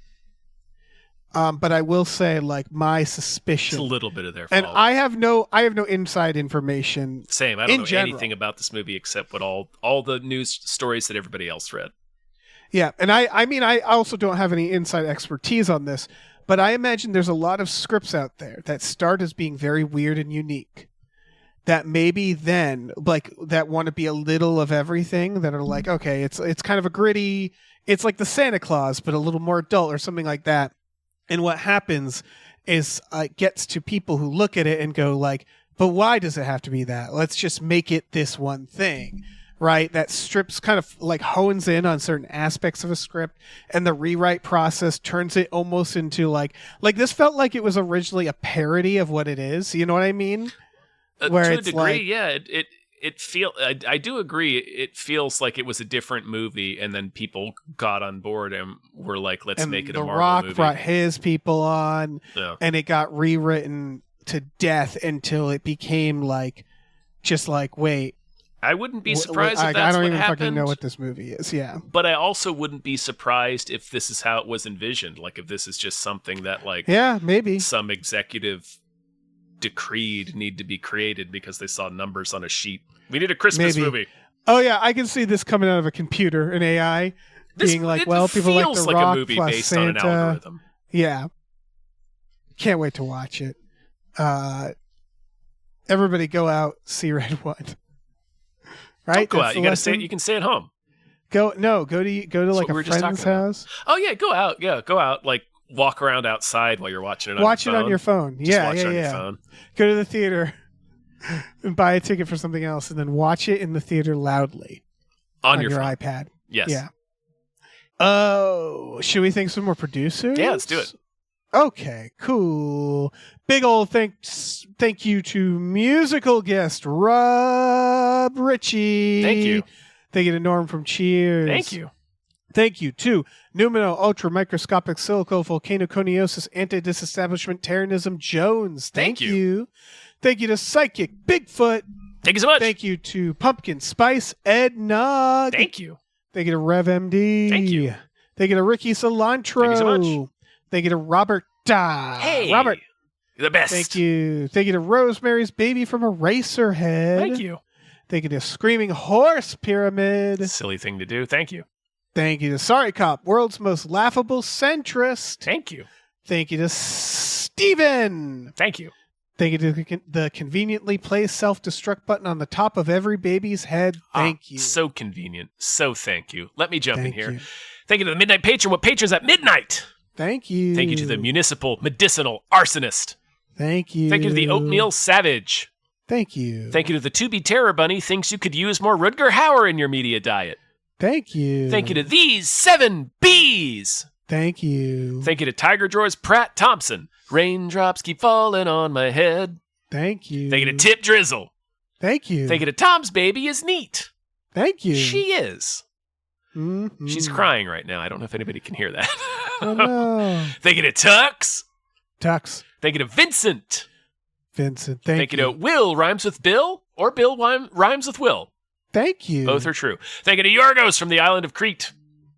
But I will say, like, my suspicion. It's a little bit of their fault. And I have no inside information. Same. I don't know general. anything about this movie except what all the news stories that everybody else read. Yeah, and I mean, I also don't have any inside expertise on this, but I imagine there's a lot of scripts out there that start as being very weird and unique, that maybe then, like, that want to be a little of everything, that are like, okay, it's kind of a gritty, it's like the Santa Claus, but a little more adult or something like that. And what happens is it gets to people who look at it and go like, but why does it have to be that? Let's just make it this one thing. Right, that strips kind of like hones in on certain aspects of a script, and the rewrite process turns it almost into like this felt like it was originally a parody of what it is. You know what I mean? To a degree, yeah. It feel. I do agree. It feels like it was a different movie, and then people got on board and were like, "Let's make it a Marvel movie." The Rock brought his people on, Yeah. and it got rewritten to death until it became like, just like, wait. I wouldn't be surprised if that's I don't what even happened. fucking know what this movie is. Yeah, But I also wouldn't be surprised if this is how it was envisioned. Like if this is just something that yeah, maybe some executive decreed need to be created because they saw numbers on a sheet. We need a Christmas movie. Oh yeah, I can see this coming out of a computer, an AI, being like, well, people like feels The like Rock a movie plus based Santa. on an algorithm. Yeah, can't wait to watch it. Everybody, go out, see Red One. Right? Don't go That's out. the You gotta lesson? stay. You can stay at home. Go to like what we were a just friend's talking about. house. Oh yeah, go out. Yeah, go out. Like walk around outside while you're watching it. Watch it on your phone. Just Yeah, watch yeah, it on yeah. your phone. Go to the theater and buy a ticket for something else, and then watch it in the theater loudly On your your phone. iPad. Yes. Yeah. Oh, should we thank some more producers? Yeah, let's do it. Okay, cool. Big old thank you to musical guest Rob Ritchie. Thank you. Thank you to Norm from Cheers. Thank you. Thank you to Numino Ultra Microscopic Silico Volcanoconiosis Anti-Disestablishment Terrorism Jones. Thank you. you. Thank you to Psychic Bigfoot. Thank you so much. Thank you to Pumpkin Spice Eggnog. Thank you. Thank you to Rev MD. Thank you. Thank you to Ricky Cilantro. Thank you so much. Thank you to Robert. Hey, Robert. You're the best. Thank you. Thank you to Rosemary's Baby from Eraserhead. Thank you. Thank you to Screaming Horse Pyramid. Silly thing to do. Thank you. Thank you to Sorry Cop, world's most laughable centrist. Thank you. Thank you to Steven. Thank you. Thank you to the conveniently placed self-destruct button on the top of every baby's head. Thank you. So convenient. So thank you. Let me jump in here. You. Thank you to the Midnight Patron. What patrons at midnight? Thank you. Thank you to the Municipal Medicinal Arsonist. Thank you. Thank you to the Oatmeal Savage. Thank you. Thank you to the To-Be Terror Bunny. Thinks you could use more Rutger Hauer in your media diet. Thank you. Thank you to these 7 Bs. Thank you. Thank you to Tiger Drawers Pratt Thompson. Raindrops keep falling on my head. Thank you. Thank you to Tip Drizzle. Thank you. Thank you to Tom's Baby is Neat. Thank you. She is. Mm-hmm. She's crying right now. I don't know if anybody can hear that. Oh, no. Thank you to Tux. Tux. Thank you to Vincent. Vincent. Thank you to Will rhymes with Bill or Bill rhymes with Will. Thank you. Both are true. Thank you to Yorgos from the island of Crete.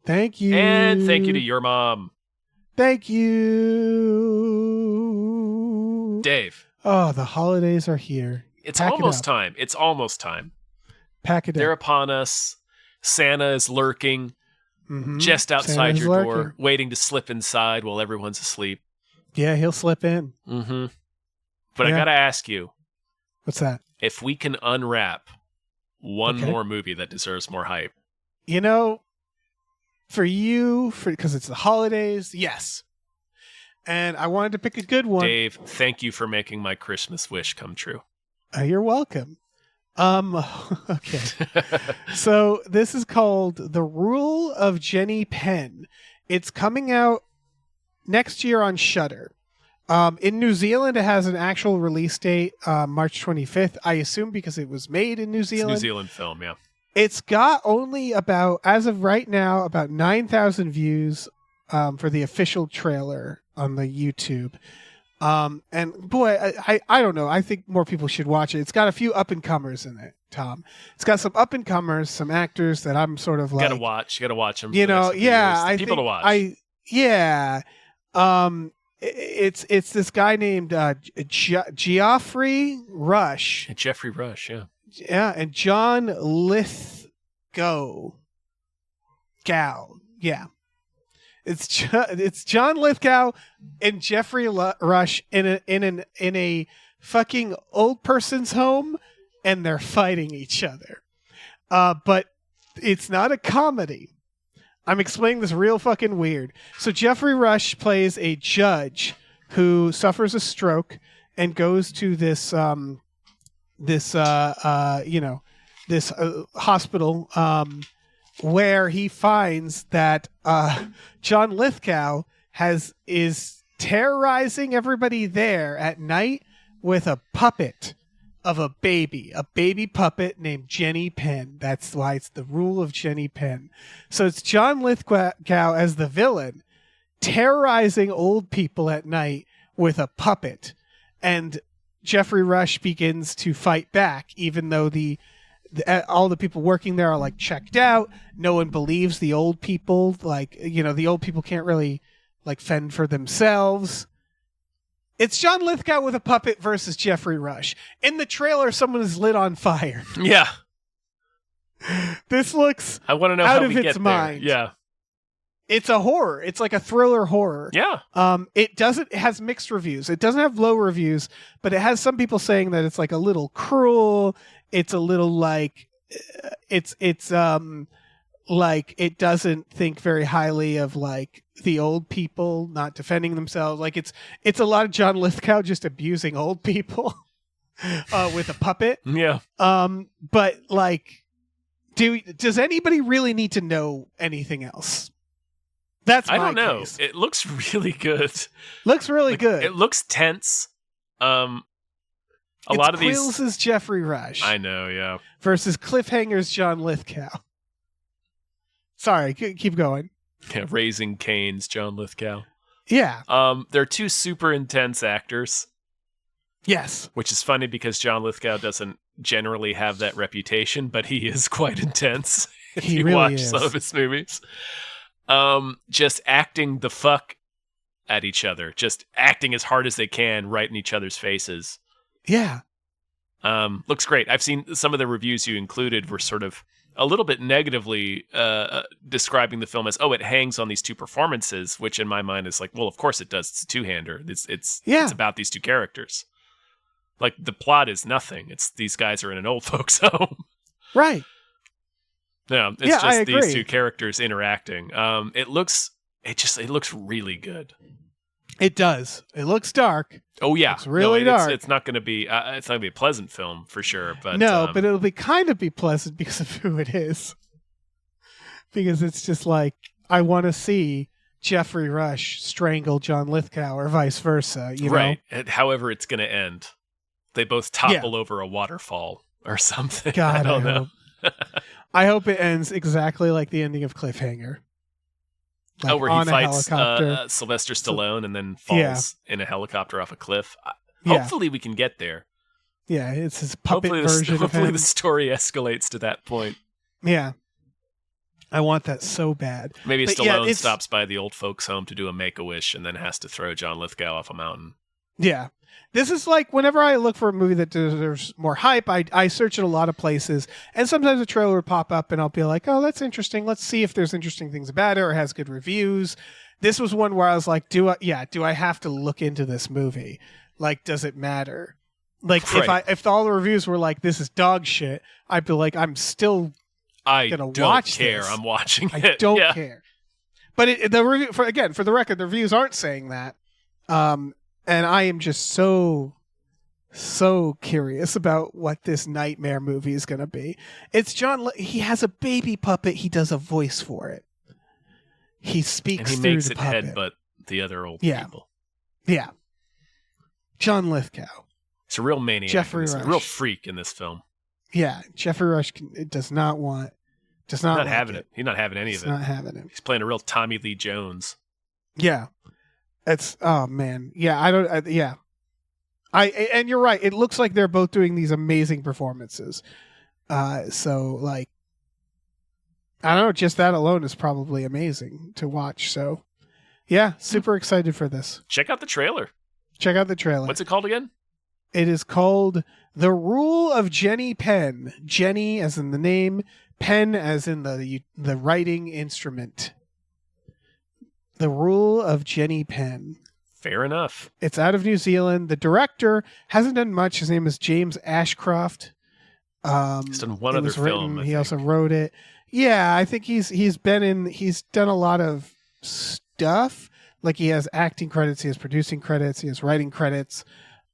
Thank you. And thank you to your mom. Thank you. Dave. Oh, the holidays are here. It's almost time. It's almost time. Pack it They're up. upon us. Santa is lurking just outside Santa's your door, lurking. waiting to slip inside while everyone's asleep. Yeah, he'll slip in. Mm-hmm. But I Yeah. got to ask you, What's that? if we can unwrap one Okay. more movie that deserves more hype. You know, for you, because it's the holidays, yes. And I wanted to pick a good one. Dave, thank you for making my Christmas wish come true. You're welcome. Okay. So this is called The Rule of Jenny Penn. It's coming out next year on Shudder. In New Zealand, it has an actual release date, March 25th, I assume because it was made in New It's a Zealand. New Zealand film, yeah. It's got only about, as of right now, about 9,000 views for the official trailer on the YouTube. And boy, I don't know. I think more people should watch it. It's got a few up-and-comers in it, Tom. It's got some up-and-comers, some actors that I'm sort of like... You gotta watch them. You know, yeah. I people think to watch. It's this guy named Geoffrey Rush. Jeffrey Rush, yeah. Yeah, and John Lithgow. Yeah. It's John Lithgow and Jeffrey Rush in a fucking old person's home, and they're fighting each other. But it's not a comedy. I'm explaining this real fucking weird. So Jeffrey Rush plays a judge who suffers a stroke and goes to this hospital where he finds that John Lithgow is terrorizing everybody there at night with a puppet of a baby puppet named Jenny Penn. That's why it's the rule of Jenny Penn. So it's John Lithgow as the villain terrorizing old people at night with a puppet, and Jeffrey Rush begins to fight back, even though all the people working there are like checked out. No one believes the old people. Like, you know, the old people can't really like fend for themselves. It's John Lithgow with a puppet versus Jeffrey Rush. In the trailer, someone is lit on fire. Yeah. This looks I want to know out how of we its get mind. there. Yeah. It's a horror. It's like a thriller horror. Yeah. It has mixed reviews. It doesn't have low reviews, but it has some people saying that it's like a little cruel. It's a little like it's like it doesn't think very highly of like the old people not defending themselves. Like it's a lot of John Lithgow just abusing old people with a puppet. Yeah. But like, does anybody really need to know anything else? That's I don't know. case. It looks really good. Looks really good. It looks tense. A It's lot of Quills these. is Jeffrey Rush I know. Yeah. versus Cliffhanger's John Lithgow. Sorry, keep going. Yeah. Raising Cane's John Lithgow. Yeah. They're two super intense actors, Yes. which is funny because John Lithgow doesn't generally have that reputation, but he is quite intense. If He you really watch is. some of his movies. Just acting the fuck at each other, just acting as hard as they can right in each other's faces. Yeah. Looks great. I've seen some of the reviews you included were sort of a little bit negatively describing the film as, it hangs on these two performances, which in my mind is like, well, of course it does. It's a two-hander. It's about these two characters. Like, the plot is nothing. It's these guys are in an old folks home. Right. No, it's just these two characters interacting. It looks really good. It does. It looks dark. Oh yeah, it's really dark. It's not going to be. It's not going to be a pleasant film for sure. But but it'll be kind of be pleasant because of who it is. Because it's just like, I want to see Jeffrey Rush strangle John Lithgow or vice versa. You know? Right. And however, it's going to end. They both topple over a waterfall or something. God, I don't know. I hope it ends exactly like the ending of Cliffhanger. Like where he fights Sylvester Stallone and then falls in a helicopter off a cliff. Hopefully we can get there. Yeah, it's his puppet version of him. Hopefully the story escalates to that point. Yeah. I want that so bad. Maybe Stallone stops by the old folks' home to do a Make-A-Wish and then has to throw John Lithgow off a mountain. Yeah. This is like, whenever I look for a movie that deserves more hype, I search in a lot of places, and sometimes a trailer will pop up and I'll be like, oh, that's interesting. Let's see if there's interesting things about it or has good reviews. This was one where I was like, do I have to look into this movie? Like, does it matter? Like, if all the reviews were like, this is dog shit, I'd be like, I'm still gonna watch this. I'm watching it. I don't care. But the review, for the record, the reviews aren't saying that. And I am just so curious about what this nightmare movie is going to be. It's he has a baby puppet. He does a voice for it. He speaks and he through makes the it puppet. headbutt the other old people. Yeah. John Lithgow. It's a real maniac. Jeffrey Rush. A real freak in this film. Yeah. Jeffrey Rush does not having it. He's not having any of it. He's not having it. He's playing a real Tommy Lee Jones. Yeah. It's, oh man. Yeah. And you're right. It looks like they're both doing these amazing performances. So like, I don't know, just that alone is probably amazing to watch. So yeah, super excited for this. Check out the trailer. What's it called again? It is called The Rule of Jenny Penn. Jenny as in the name, Penn as in the writing instrument. The Rule of Jenny Penn. Fair enough. It's out of New Zealand. The director hasn't done much. His name is James Ashcroft. He's done one other film. He also wrote it. Yeah, I think he's done a lot of stuff. Like, he has acting credits, he has producing credits, he has writing credits.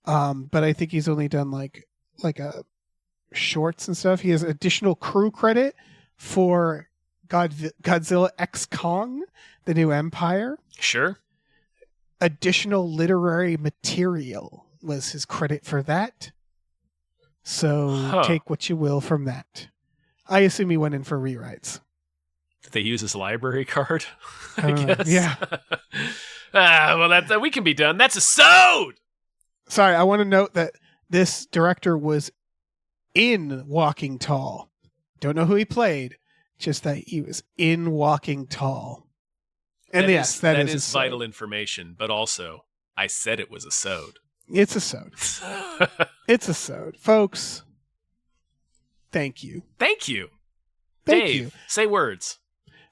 But I think he's only done like shorts and stuff. He has additional crew credit for Godzilla X Kong, The New Empire. Sure. Additional literary material was his credit for that. So take what you will from that. I assume he went in for rewrites. Did they use his library card? I guess. Yeah. Well, we can be done. That's a sode! Sorry, I want to note that this director was in Walking Tall. Don't know who he played, just that he was in Walking Tall. And that is vital information, but also, I said it was a sode. It's a sode. It's a sode. Folks, thank you. Thank you. Thank Dave, you. Say words.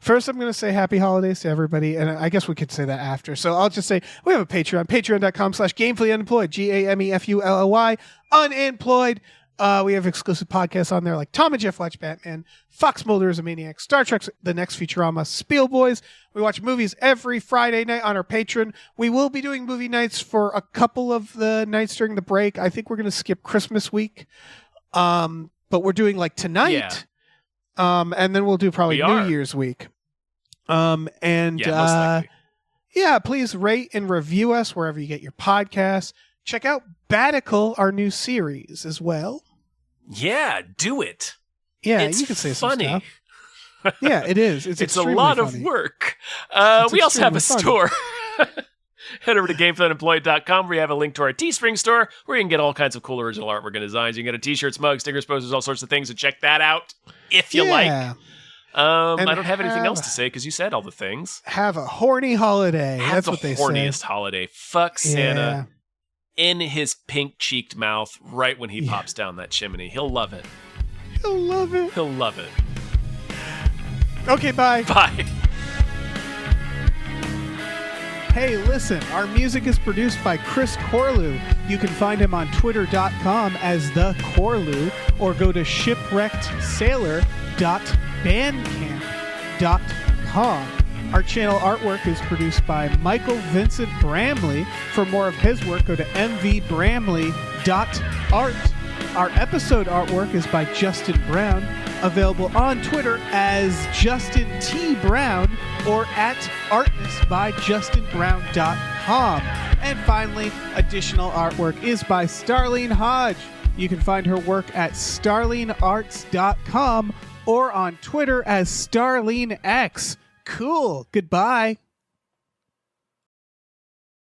First, I'm going to say happy holidays to everybody, and I guess we could say that after. So I'll just say we have a Patreon, patreon.com/gamefullyunemployed, GAMEFULLY, unemployed. We have exclusive podcasts on there like Tom and Jeff Watch Batman, Fox Mulder is a Maniac, Star Trek The Next Futurama, Spiel Boys. We watch movies every Friday night on our Patreon. We will be doing movie nights for a couple of the nights during the break. I think we're going to skip Christmas week, but we're doing like tonight. Yeah. And then we'll do probably New Year's week. Most likely. Please rate and review us wherever you get your podcasts. Check out Batical, our new series, as well. Yeah, do it. Yeah, it's you can say funny. some stuff. Yeah, it is. It's a lot funny. of work. We also have a store. Head over to GameFullyUnemployed.com where you have a link to our Teespring store where you can get all kinds of cool original artwork and designs. You can get t-shirts, mugs, stickers, posters, all sorts of things. So check that out if you like. I don't have anything else to say because you said all the things. Have a horny holiday. That's what they say. The horniest holiday. Fuck Santa in his pink-cheeked mouth right when he pops down that chimney. He'll love it. He'll love it. He'll love it. Okay, bye. Bye. Hey, listen, our music is produced by Chris Corlew. You can find him on twitter.com as The Corlew, or go to shipwreckedsailor.bandcamp.com. Our channel artwork is produced by Michael Vincent Bramley. For more of his work, go to mvbramley.art. Our episode artwork is by Justin Brown, available on Twitter as Justin T. Brown or at artnessbyjustinbrown.com. And finally, additional artwork is by Starlene Hodge. You can find her work at starlenearts.com or on Twitter as StarleneX. Cool. Goodbye.